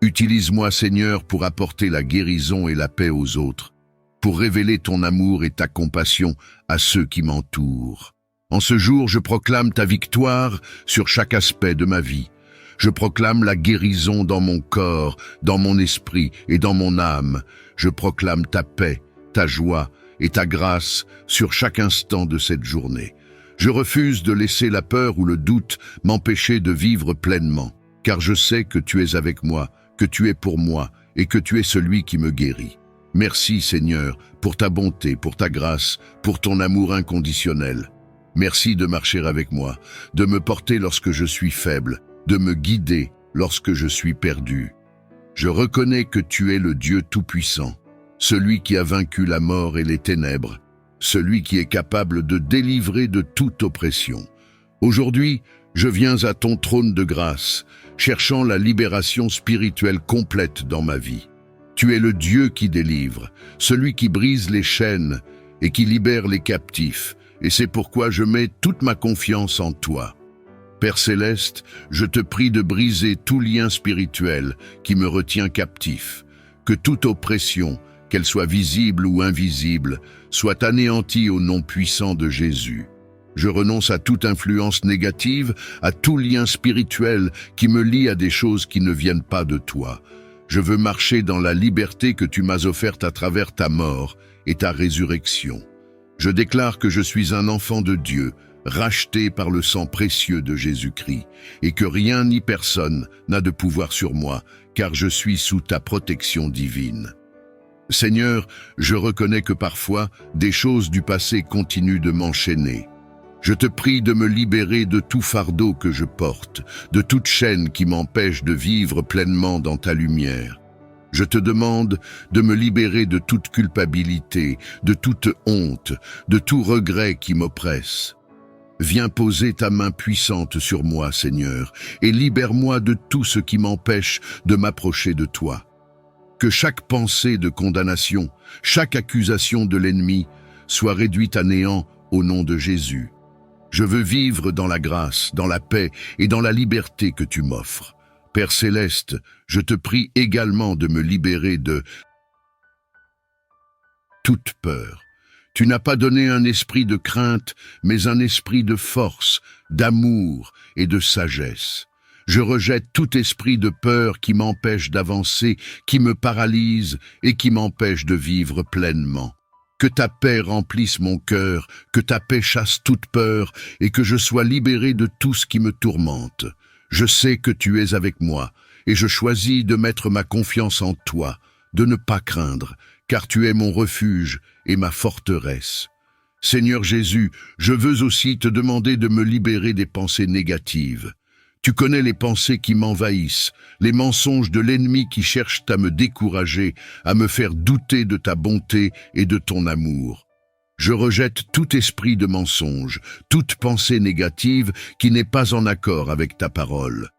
Utilise-moi, Seigneur, pour apporter la guérison et la paix aux autres. pour révéler ton amour et ta compassion à ceux qui m'entourent. En ce jour, je proclame ta victoire sur chaque aspect de ma vie. Je proclame la guérison dans mon corps, dans mon esprit et dans mon âme. Je proclame ta paix, ta joie et ta grâce sur chaque instant de cette journée. Je refuse de laisser la peur ou le doute m'empêcher de vivre pleinement, car je sais que tu es avec moi, que tu es pour moi et que tu es celui qui me guérit. Merci Seigneur pour ta bonté, pour ta grâce, pour ton amour inconditionnel. Merci de marcher avec moi, de me porter lorsque je suis faible, de me guider lorsque je suis perdu. Je reconnais que tu es le Dieu Tout-Puissant, celui qui a vaincu la mort et les ténèbres, celui qui est capable de délivrer de toute oppression. Aujourd'hui, je viens à ton trône de grâce, cherchant la libération spirituelle complète dans ma vie. Tu es le Dieu qui délivre, celui qui brise les chaînes et qui libère les captifs, et c'est pourquoi je mets toute ma confiance en toi. Père Céleste, je te prie de briser tout lien spirituel qui me retient captif, que toute oppression, qu'elle soit visible ou invisible, soit anéantie au nom puissant de Jésus. Je renonce à toute influence négative, à tout lien spirituel qui me lie à des choses qui ne viennent pas de toi. Je veux marcher dans la liberté que tu m'as offerte à travers ta mort et ta résurrection. Je déclare que je suis un enfant de Dieu, racheté par le sang précieux de Jésus-Christ, et que rien ni personne n'a de pouvoir sur moi, car je suis sous ta protection divine. Seigneur, je reconnais que parfois, des choses du passé continuent de m'enchaîner. Je te prie de me libérer de tout fardeau que je porte, de toute chaîne qui m'empêche de vivre pleinement dans ta lumière. Je te demande de me libérer de toute culpabilité, de toute honte, de tout regret qui m'oppresse. Viens poser ta main puissante sur moi, Seigneur, et libère-moi de tout ce qui m'empêche de m'approcher de toi. Que chaque pensée de condamnation, chaque accusation de l'ennemi soit réduite à néant au nom de Jésus. Je veux vivre dans la grâce, dans la paix et dans la liberté que tu m'offres. Père Céleste, je te prie également de me libérer de toute peur. Tu n'as pas donné un esprit de crainte, mais un esprit de force, d'amour et de sagesse. Je rejette tout esprit de peur qui m'empêche d'avancer, qui me paralyse et qui m'empêche de vivre pleinement. Que ta paix remplisse mon cœur, que ta paix chasse toute peur et que je sois libéré de tout ce qui me tourmente. Je sais que tu es avec moi et je choisis de mettre ma confiance en toi, de ne pas craindre, car tu es mon refuge et ma forteresse. Seigneur Jésus, je veux aussi te demander de me libérer des pensées négatives. Tu connais les pensées qui m'envahissent, les mensonges de l'ennemi qui cherchent à me décourager, à me faire douter de ta bonté et de ton amour. Je rejette tout esprit de mensonge, toute pensée négative qui n'est pas en accord avec ta parole.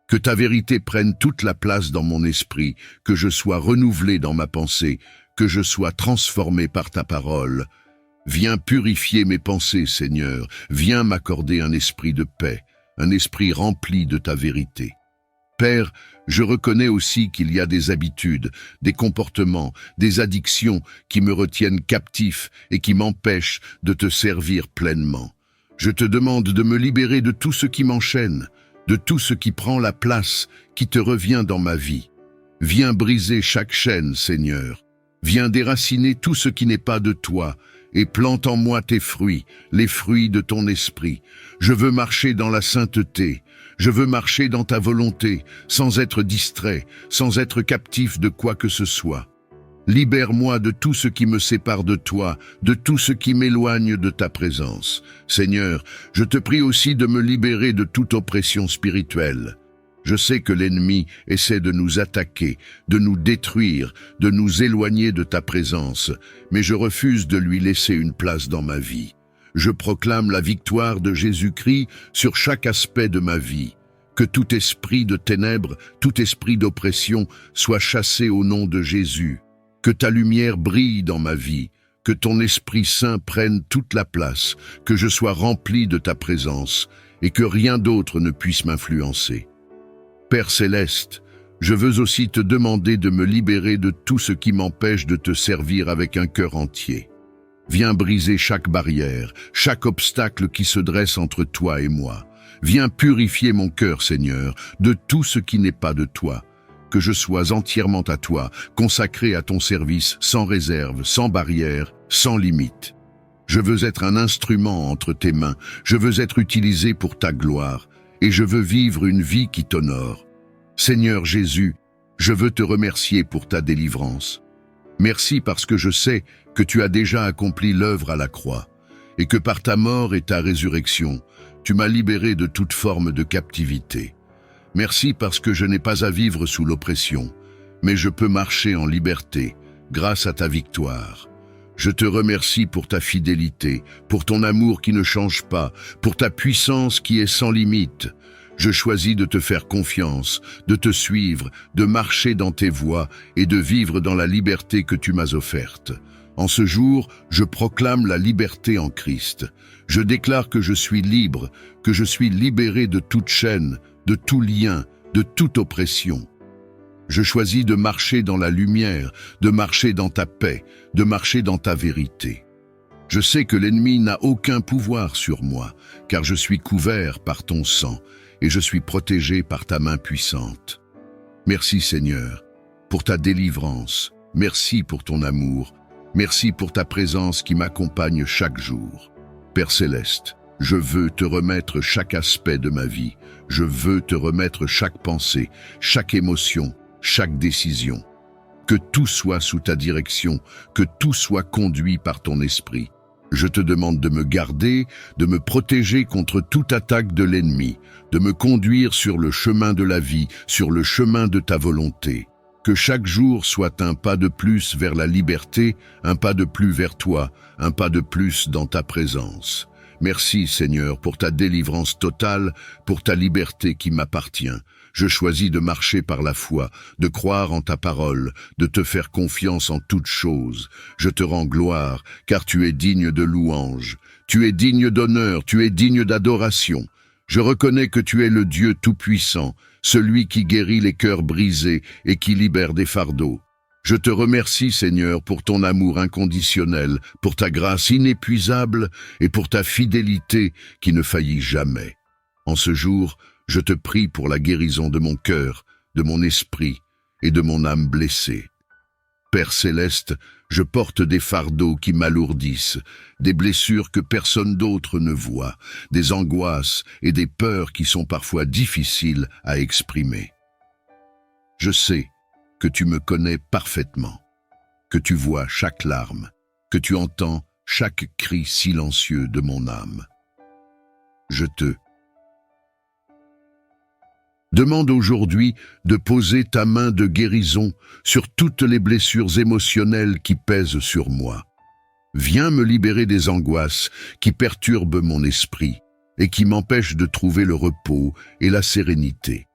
Que ta vérité prenne toute la place dans mon esprit, que je sois renouvelé dans ma pensée, que je sois transformé par ta parole. Viens purifier mes pensées, Seigneur, viens m'accorder un esprit de paix, un esprit rempli de ta vérité. Père, je reconnais aussi qu'il y a des habitudes, des comportements, des addictions qui me retiennent captif et qui m'empêchent de te servir pleinement. Je te demande de me libérer de tout ce qui m'enchaîne, de tout ce qui prend la place qui te revient dans ma vie. Viens briser chaque chaîne, Seigneur. Viens déraciner tout ce qui n'est pas de toi et plante en moi tes fruits, les fruits de ton esprit. Je veux marcher dans la sainteté, je veux marcher dans ta volonté, sans être distrait, sans être captif de quoi que ce soit. Libère-moi de tout ce qui me sépare de toi, de tout ce qui m'éloigne de ta présence. Seigneur, je te prie aussi de me libérer de toute oppression spirituelle. Je sais que l'ennemi essaie de nous attaquer, de nous détruire, de nous éloigner de ta présence, mais je refuse de lui laisser une place dans ma vie. Je proclame la victoire de Jésus-Christ sur chaque aspect de ma vie. Que tout esprit de ténèbres, tout esprit d'oppression soit chassé au nom de Jésus. Que ta lumière brille dans ma vie, que ton Esprit Saint prenne toute la place, que je sois rempli de ta présence et que rien d'autre ne puisse m'influencer. Père Céleste, Je veux aussi te demander de me libérer de tout ce qui m'empêche de te servir avec un cœur entier. Viens briser chaque barrière, chaque obstacle qui se dresse entre toi et moi. Viens purifier mon cœur, Seigneur, de tout ce qui n'est pas de toi. Que je sois entièrement à toi, consacré à ton service, sans réserve, sans barrière, sans limite. Je veux être un instrument entre tes mains, je veux être utilisé pour ta gloire, et je veux vivre une vie qui t'honore. Seigneur Jésus, je veux te remercier pour ta délivrance. Merci parce que je sais que tu as déjà accompli l'œuvre à la croix, et que par ta mort et ta résurrection, tu m'as libéré de toute forme de captivité. Merci parce que je n'ai pas à vivre sous l'oppression, mais je peux marcher en liberté, grâce à ta victoire. Je te remercie pour ta fidélité, pour ton amour qui ne change pas, pour ta puissance qui est sans limite. Je choisis de te faire confiance, de te suivre, de marcher dans tes voies et de vivre dans la liberté que tu m'as offerte. En ce jour, je proclame la liberté en Christ. Je déclare que je suis libre, que je suis libéré de toute chaîne, de tout lien, de toute oppression. Je choisis de marcher dans la lumière, de marcher dans ta paix, de marcher dans ta vérité. Je sais que l'ennemi n'a aucun pouvoir sur moi, car je suis couvert par ton sang et je suis protégé par ta main puissante. Merci Seigneur, pour ta délivrance. Merci pour ton amour. Merci pour ta présence qui m'accompagne chaque jour. Père Céleste, je veux te remettre chaque aspect de ma vie. Je veux te remettre chaque pensée, chaque émotion, chaque décision. Que tout soit sous ta direction, que tout soit conduit par ton esprit. Je te demande de me garder, de me protéger contre toute attaque de l'ennemi, de me conduire sur le chemin de la vie, sur le chemin de ta volonté. Que chaque jour soit un pas de plus vers la liberté, un pas de plus vers toi, un pas de plus dans ta présence. Merci Seigneur pour ta délivrance totale, pour ta liberté qui m'appartient. Je choisis de marcher par la foi, de croire en ta parole, de te faire confiance en toutes choses. Je te rends gloire, car tu es digne de louange. Tu es digne d'honneur, tu es digne d'adoration. Je reconnais que tu es le Dieu tout-puissant, celui qui guérit les cœurs brisés et qui libère des fardeaux. Je te remercie, Seigneur, pour ton amour inconditionnel, pour ta grâce inépuisable et pour ta fidélité qui ne faillit jamais. En ce jour, je te prie pour la guérison de mon cœur, de mon esprit et de mon âme blessée. Père Céleste, je porte des fardeaux qui m'alourdissent, des blessures que personne d'autre ne voit, des angoisses et des peurs qui sont parfois difficiles à exprimer. Je sais que tu me connais parfaitement, que tu vois chaque larme, que tu entends chaque cri silencieux de mon âme. Je te demande aujourd'hui de poser ta main de guérison sur toutes les blessures émotionnelles qui pèsent sur moi. Viens me libérer des angoisses qui perturbent mon esprit et qui m'empêchent de trouver le repos et la sérénité.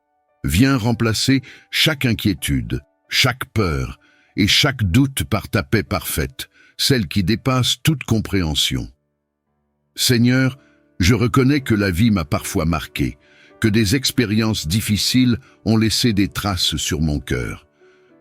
Viens remplacer chaque inquiétude, chaque peur et chaque doute par ta paix parfaite, celle qui dépasse toute compréhension. Seigneur, je reconnais que la vie m'a parfois marqué, que des expériences difficiles ont laissé des traces sur mon cœur.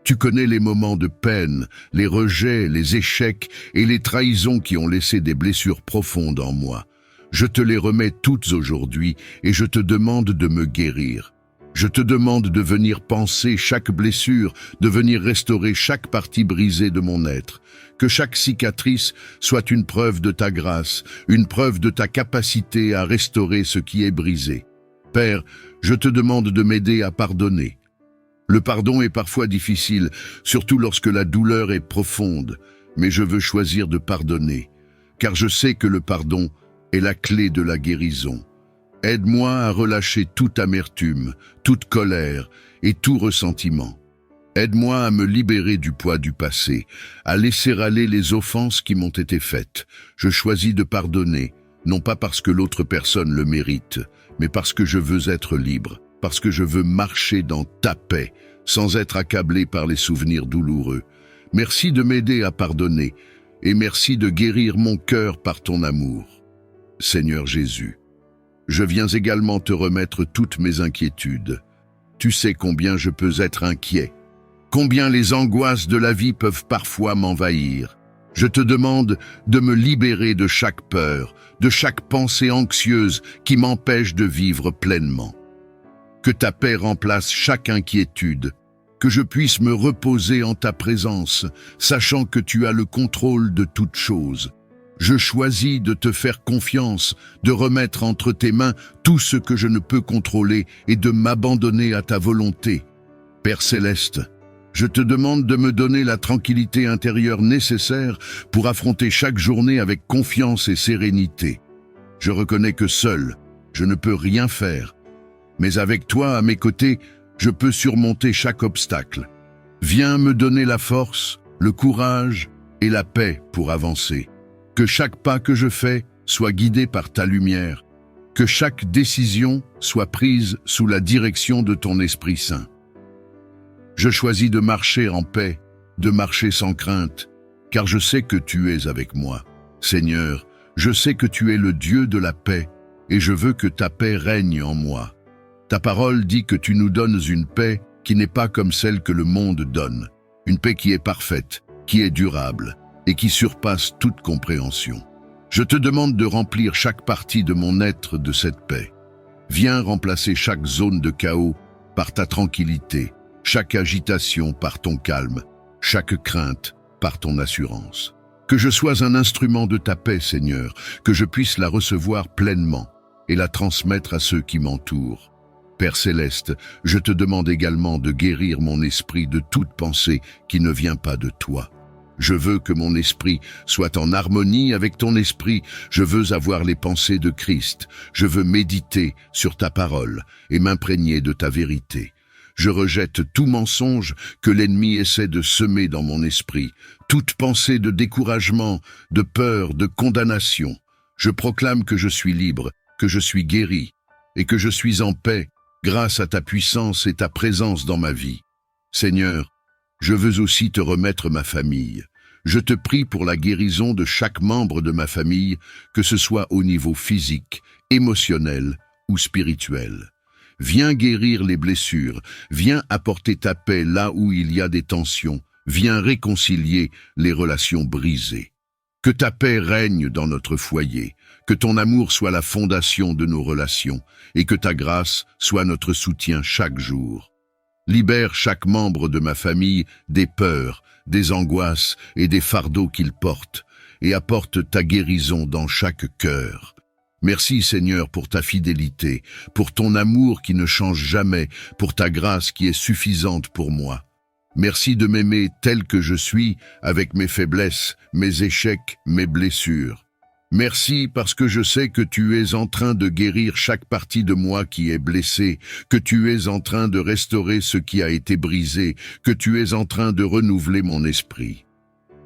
Tu connais les moments de peine, les rejets, les échecs et les trahisons qui ont laissé des blessures profondes en moi. Je te les remets toutes aujourd'hui et je te demande de me guérir. Je te demande de venir panser chaque blessure, de venir restaurer chaque partie brisée de mon être. Que chaque cicatrice soit une preuve de ta grâce, une preuve de ta capacité à restaurer ce qui est brisé. Père, je te demande de m'aider à pardonner. Le pardon est parfois difficile, surtout lorsque la douleur est profonde, mais je veux choisir de pardonner, car je sais que le pardon est la clé de la guérison. Aide-moi à relâcher toute amertume, toute colère et tout ressentiment. Aide-moi à me libérer du poids du passé, à laisser aller les offenses qui m'ont été faites. Je choisis de pardonner, non pas parce que l'autre personne le mérite, mais parce que je veux être libre, parce que je veux marcher dans ta paix, sans être accablé par les souvenirs douloureux. Merci de m'aider à pardonner, et merci de guérir mon cœur par ton amour. Seigneur Jésus, je viens également te remettre toutes mes inquiétudes. Tu sais combien je peux être inquiet, combien les angoisses de la vie peuvent parfois m'envahir. Je te demande de me libérer de chaque peur, de chaque pensée anxieuse qui m'empêche de vivre pleinement. Que ta paix remplace chaque inquiétude, que je puisse me reposer en ta présence, sachant que tu as le contrôle de toutes choses. Je choisis de te faire confiance, de remettre entre tes mains tout ce que je ne peux contrôler et de m'abandonner à ta volonté. Père céleste, je te demande de me donner la tranquillité intérieure nécessaire pour affronter chaque journée avec confiance et sérénité. Je reconnais que seul, je ne peux rien faire, mais avec toi à mes côtés, je peux surmonter chaque obstacle. Viens me donner la force, le courage et la paix pour avancer. Que chaque pas que je fais soit guidé par ta lumière, que chaque décision soit prise sous la direction de ton Esprit Saint. Je choisis de marcher en paix, de marcher sans crainte, car je sais que tu es avec moi. Seigneur, je sais que tu es le Dieu de la paix, et je veux que ta paix règne en moi. Ta parole dit que tu nous donnes une paix qui n'est pas comme celle que le monde donne, une paix qui est parfaite, qui est durable, et qui surpasse toute compréhension. Je te demande de remplir chaque partie de mon être de cette paix. Viens remplacer chaque zone de chaos par ta tranquillité, chaque agitation par ton calme, chaque crainte par ton assurance. Que je sois un instrument de ta paix, Seigneur, que je puisse la recevoir pleinement et la transmettre à ceux qui m'entourent. Père céleste, je te demande également de guérir mon esprit de toute pensée qui ne vient pas de toi. Je veux que mon esprit soit en harmonie avec ton esprit. Je veux avoir les pensées de Christ. Je veux méditer sur ta parole et m'imprégner de ta vérité. Je rejette tout mensonge que l'ennemi essaie de semer dans mon esprit, toute pensée de découragement, de peur, de condamnation. Je proclame que je suis libre, que je suis guéri et que je suis en paix grâce à ta puissance et ta présence dans ma vie. Seigneur, je veux aussi te remettre ma famille. Je te prie pour la guérison de chaque membre de ma famille, que ce soit au niveau physique, émotionnel ou spirituel. Viens guérir les blessures, viens apporter ta paix là où il y a des tensions, viens réconcilier les relations brisées. Que ta paix règne dans notre foyer, que ton amour soit la fondation de nos relations et que ta grâce soit notre soutien chaque jour. Libère chaque membre de ma famille des peurs, des angoisses et des fardeaux qu'ils portent et apporte ta guérison dans chaque cœur. Merci Seigneur pour ta fidélité, pour ton amour qui ne change jamais, pour ta grâce qui est suffisante pour moi. Merci de m'aimer tel que je suis, avec mes faiblesses, mes échecs, mes blessures. Merci parce que je sais que tu es en train de guérir chaque partie de moi qui est blessée, que tu es en train de restaurer ce qui a été brisé, que tu es en train de renouveler mon esprit.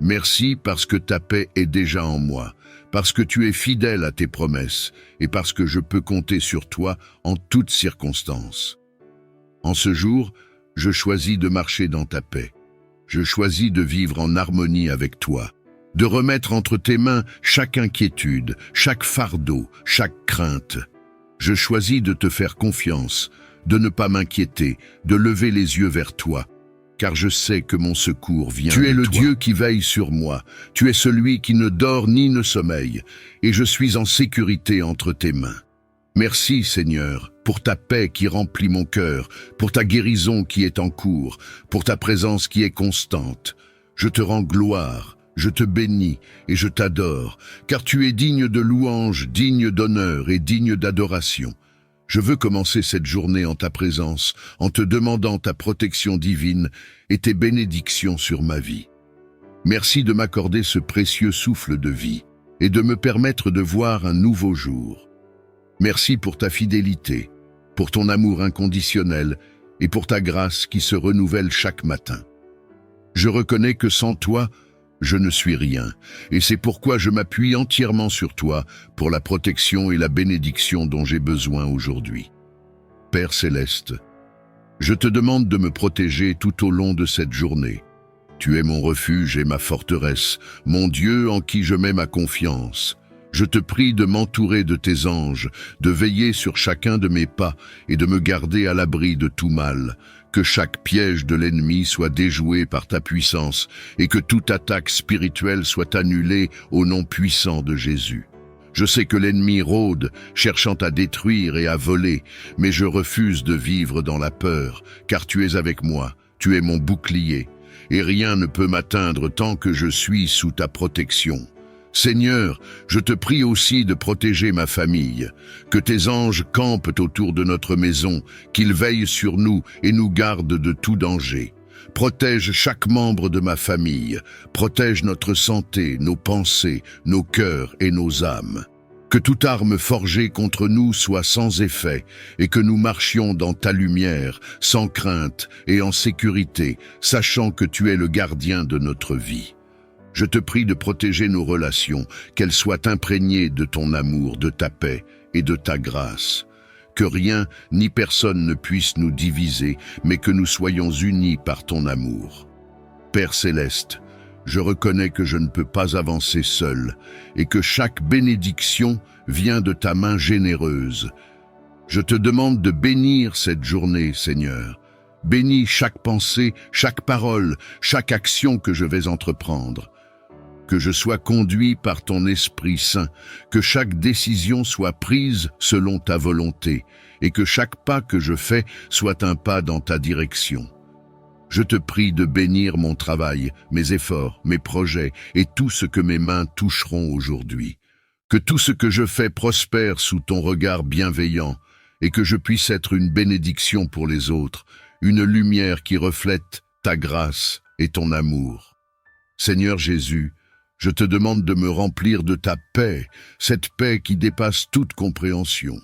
Merci parce que ta paix est déjà en moi, parce que tu es fidèle à tes promesses et parce que je peux compter sur toi en toutes circonstances. En ce jour, je choisis de marcher dans ta paix. Je choisis de vivre en harmonie avec toi, de remettre entre tes mains chaque inquiétude, chaque fardeau, chaque crainte. Je choisis de te faire confiance, de ne pas m'inquiéter, de lever les yeux vers toi, car je sais que mon secours vient de toi. Tu es le Dieu qui veille sur moi, tu es celui qui ne dort ni ne sommeille, et je suis en sécurité entre tes mains. Merci Seigneur, pour ta paix qui remplit mon cœur, pour ta guérison qui est en cours, pour ta présence qui est constante. Je te rends gloire, je te bénis et je t'adore, car tu es digne de louange, digne d'honneur et digne d'adoration. Je veux commencer cette journée en ta présence, en te demandant ta protection divine et tes bénédictions sur ma vie. Merci de m'accorder ce précieux souffle de vie et de me permettre de voir un nouveau jour. Merci pour ta fidélité, pour ton amour inconditionnel et pour ta grâce qui se renouvelle chaque matin. Je reconnais que sans toi, je ne suis rien, et c'est pourquoi je m'appuie entièrement sur toi pour la protection et la bénédiction dont j'ai besoin aujourd'hui. Père céleste, je te demande de me protéger tout au long de cette journée. Tu es mon refuge et ma forteresse, mon Dieu en qui je mets ma confiance. Je te prie de m'entourer de tes anges, de veiller sur chacun de mes pas et de me garder à l'abri de tout mal. Que chaque piège de l'ennemi soit déjoué par ta puissance et que toute attaque spirituelle soit annulée au nom puissant de Jésus. Je sais que l'ennemi rôde, cherchant à détruire et à voler, mais je refuse de vivre dans la peur, car tu es avec moi, tu es mon bouclier, et rien ne peut m'atteindre tant que je suis sous ta protection. Seigneur, je te prie aussi de protéger ma famille, que tes anges campent autour de notre maison, qu'ils veillent sur nous et nous gardent de tout danger. Protège chaque membre de ma famille, protège notre santé, nos pensées, nos cœurs et nos âmes. Que toute arme forgée contre nous soit sans effet et que nous marchions dans ta lumière, sans crainte et en sécurité, sachant que tu es le gardien de notre vie. Je te prie de protéger nos relations, qu'elles soient imprégnées de ton amour, de ta paix et de ta grâce. Que rien ni personne ne puisse nous diviser, mais que nous soyons unis par ton amour. Père céleste, je reconnais que je ne peux pas avancer seul et que chaque bénédiction vient de ta main généreuse. Je te demande de bénir cette journée, Seigneur. Bénis chaque pensée, chaque parole, chaque action que je vais entreprendre. Que je sois conduit par ton Esprit Saint, que chaque décision soit prise selon ta volonté, et que chaque pas que je fais soit un pas dans ta direction. Je te prie de bénir mon travail, mes efforts, mes projets, et tout ce que mes mains toucheront aujourd'hui. Que tout ce que je fais prospère sous ton regard bienveillant, et que je puisse être une bénédiction pour les autres, une lumière qui reflète ta grâce et ton amour. Seigneur Jésus, je te demande de me remplir de ta paix, cette paix qui dépasse toute compréhension.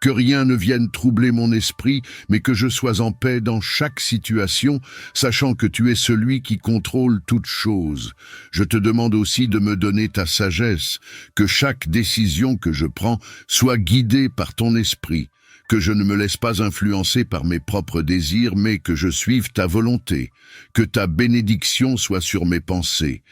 Que rien ne vienne troubler mon esprit, mais que je sois en paix dans chaque situation, sachant que tu es celui qui contrôle toutes choses. Je te demande aussi de me donner ta sagesse, que chaque décision que je prends soit guidée par ton esprit, que je ne me laisse pas influencer par mes propres désirs, mais que je suive ta volonté, que ta bénédiction soit sur mes pensées,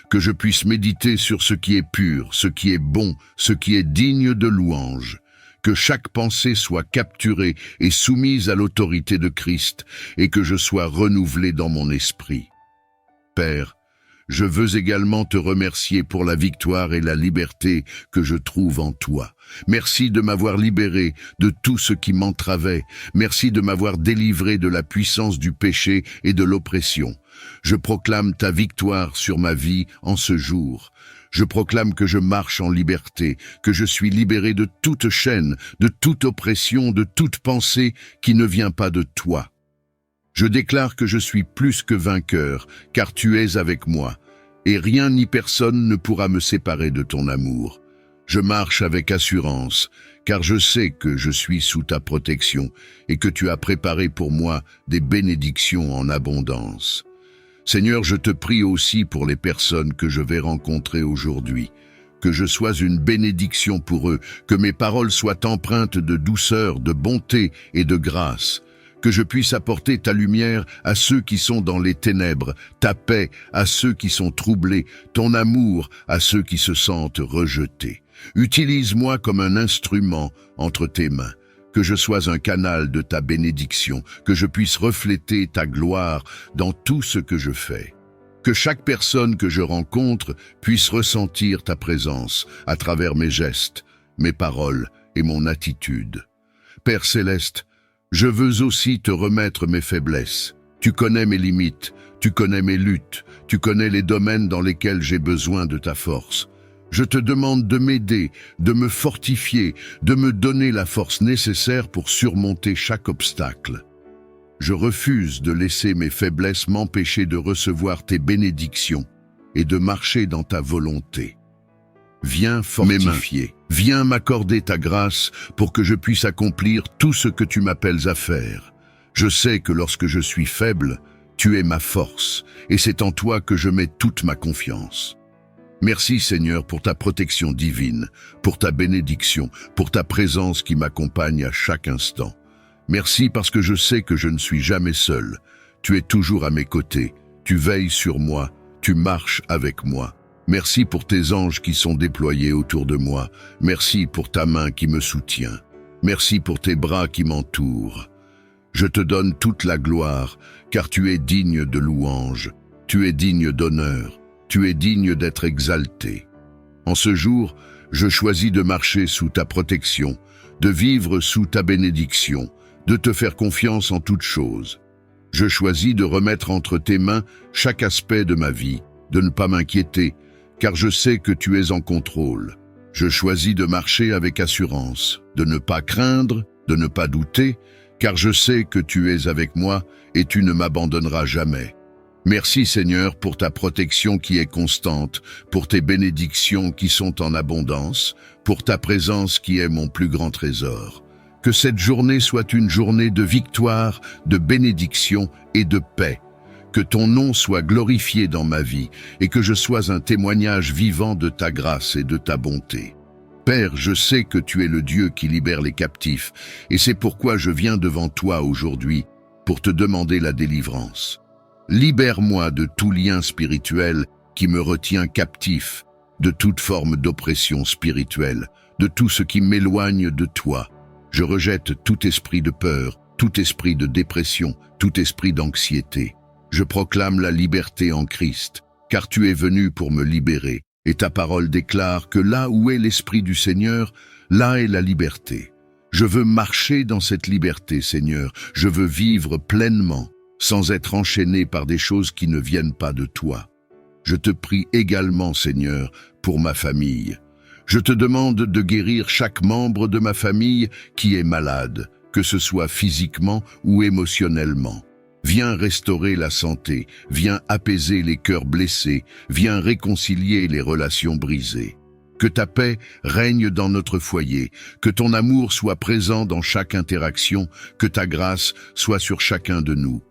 que je puisse méditer sur ce qui est pur, ce qui est bon, ce qui est digne de louange, que chaque pensée soit capturée et soumise à l'autorité de Christ, et que je sois renouvelé dans mon esprit. Père, je veux également te remercier pour la victoire et la liberté que je trouve en toi. Merci de m'avoir libéré de tout ce qui m'entravait. Merci de m'avoir délivré de la puissance du péché et de l'oppression. Je proclame ta victoire sur ma vie en ce jour. Je proclame que je marche en liberté, que je suis libéré de toute chaîne, de toute oppression, de toute pensée qui ne vient pas de toi. Je déclare que je suis plus que vainqueur, car tu es avec moi, et rien ni personne ne pourra me séparer de ton amour. Je marche avec assurance, car je sais que je suis sous ta protection et que tu as préparé pour moi des bénédictions en abondance. Seigneur, je te prie aussi pour les personnes que je vais rencontrer aujourd'hui, que je sois une bénédiction pour eux, que mes paroles soient empreintes de douceur, de bonté et de grâce, que je puisse apporter ta lumière à ceux qui sont dans les ténèbres, ta paix à ceux qui sont troublés, ton amour à ceux qui se sentent rejetés. Utilise-moi comme un instrument entre tes mains, que je sois un canal de ta bénédiction, que je puisse refléter ta gloire dans tout ce que je fais. Que chaque personne que je rencontre puisse ressentir ta présence à travers mes gestes, mes paroles et mon attitude. Père céleste, je veux aussi te remettre mes faiblesses. Tu connais mes limites, tu connais mes luttes, tu connais les domaines dans lesquels j'ai besoin de ta force. Je te demande de m'aider, de me fortifier, de me donner la force nécessaire pour surmonter chaque obstacle. Je refuse de laisser mes faiblesses m'empêcher de recevoir tes bénédictions et de marcher dans ta volonté. Viens fortifier, viens m'accorder ta grâce pour que je puisse accomplir tout ce que tu m'appelles à faire. Je sais que lorsque je suis faible, tu es ma force, et c'est en toi que je mets toute ma confiance. Merci Seigneur pour ta protection divine, pour ta bénédiction, pour ta présence qui m'accompagne à chaque instant. Merci parce que je sais que je ne suis jamais seul. Tu es toujours à mes côtés, tu veilles sur moi, tu marches avec moi. Merci pour tes anges qui sont déployés autour de moi. Merci pour ta main qui me soutient. Merci pour tes bras qui m'entourent. Je te donne toute la gloire, car tu es digne de louange. Tu es digne d'honneur. Tu es digne d'être exalté. En ce jour, je choisis de marcher sous ta protection, de vivre sous ta bénédiction, de te faire confiance en toutes choses. Je choisis de remettre entre tes mains chaque aspect de ma vie, de ne pas m'inquiéter, car je sais que tu es en contrôle. Je choisis de marcher avec assurance, de ne pas craindre, de ne pas douter, car je sais que tu es avec moi et tu ne m'abandonneras jamais. Merci Seigneur pour ta protection qui est constante, pour tes bénédictions qui sont en abondance, pour ta présence qui est mon plus grand trésor. Que cette journée soit une journée de victoire, de bénédiction et de paix. Que ton nom soit glorifié dans ma vie et que je sois un témoignage vivant de ta grâce et de ta bonté. Père, je sais que tu es le Dieu qui libère les captifs et c'est pourquoi je viens devant toi aujourd'hui pour te demander la délivrance. Libère-moi de tout lien spirituel qui me retient captif, de toute forme d'oppression spirituelle, de tout ce qui m'éloigne de toi. Je rejette tout esprit de peur, tout esprit de dépression, tout esprit d'anxiété. Je proclame la liberté en Christ, car tu es venu pour me libérer, et ta parole déclare que là où est l'Esprit du Seigneur, là est la liberté. Je veux marcher dans cette liberté, Seigneur, je veux vivre pleinement, sans être enchaîné par des choses qui ne viennent pas de toi. Je te prie également, Seigneur, pour ma famille. Je te demande de guérir chaque membre de ma famille qui est malade, que ce soit physiquement ou émotionnellement. Viens restaurer la santé, viens apaiser les cœurs blessés, viens réconcilier les relations brisées. Que ta paix règne dans notre foyer, que ton amour soit présent dans chaque interaction, que ta grâce soit sur chacun de nous.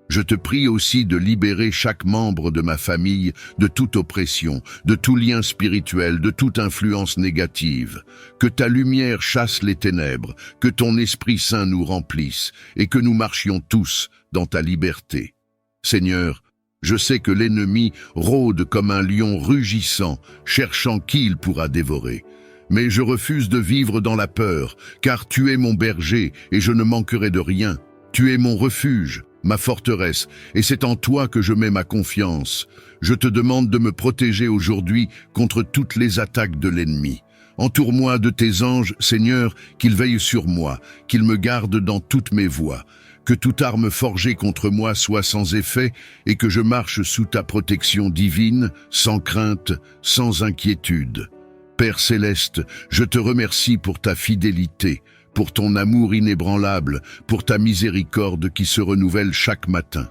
Je te prie aussi de libérer chaque membre de ma famille de toute oppression, de tout lien spirituel, de toute influence négative. Que ta lumière chasse les ténèbres, que ton Esprit Saint nous remplisse et que nous marchions tous dans ta liberté. Seigneur, je sais que l'ennemi rôde comme un lion rugissant, cherchant qui il pourra dévorer. Mais je refuse de vivre dans la peur, car tu es mon berger et je ne manquerai de rien. Tu es mon refuge, ma forteresse, et c'est en toi que je mets ma confiance. Je te demande de me protéger aujourd'hui contre toutes les attaques de l'ennemi. Entoure-moi de tes anges, Seigneur, qu'ils veillent sur moi, qu'ils me gardent dans toutes mes voies. Que toute arme forgée contre moi soit sans effet et que je marche sous ta protection divine, sans crainte, sans inquiétude. Père céleste, je te remercie pour ta fidélité, pour ton amour inébranlable, pour ta miséricorde qui se renouvelle chaque matin.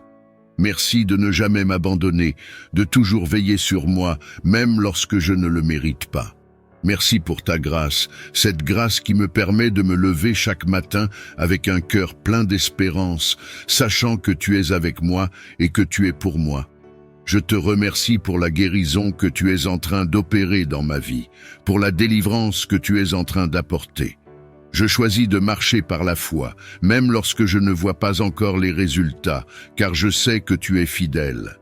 Merci de ne jamais m'abandonner, de toujours veiller sur moi, même lorsque je ne le mérite pas. Merci pour ta grâce, cette grâce qui me permet de me lever chaque matin avec un cœur plein d'espérance, sachant que tu es avec moi et que tu es pour moi. Je te remercie pour la guérison que tu es en train d'opérer dans ma vie, pour la délivrance que tu es en train d'apporter. Je choisis de marcher par la foi, même lorsque je ne vois pas encore les résultats, car je sais que tu es fidèle.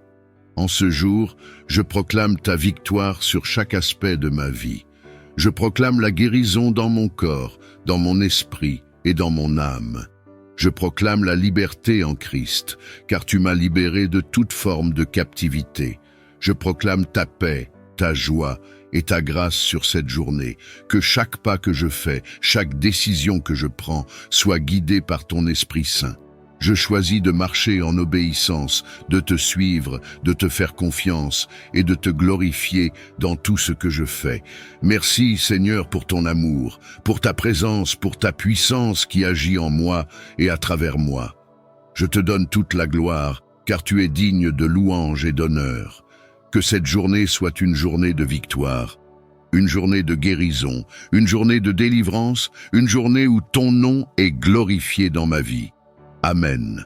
En ce jour, je proclame ta victoire sur chaque aspect de ma vie. Je proclame la guérison dans mon corps, dans mon esprit et dans mon âme. Je proclame la liberté en Christ, car tu m'as libéré de toute forme de captivité. Je proclame ta paix, ta joie et ta grâce sur cette journée. Que chaque pas que je fais, chaque décision que je prends, soit guidée par ton Esprit Saint. Je choisis de marcher en obéissance, de te suivre, de te faire confiance et de te glorifier dans tout ce que je fais. Merci Seigneur pour ton amour, pour ta présence, pour ta puissance qui agit en moi et à travers moi. Je te donne toute la gloire, car tu es digne de louange et d'honneur. Que cette journée soit une journée de victoire, une journée de guérison, une journée de délivrance, une journée où ton nom est glorifié dans ma vie. Amen.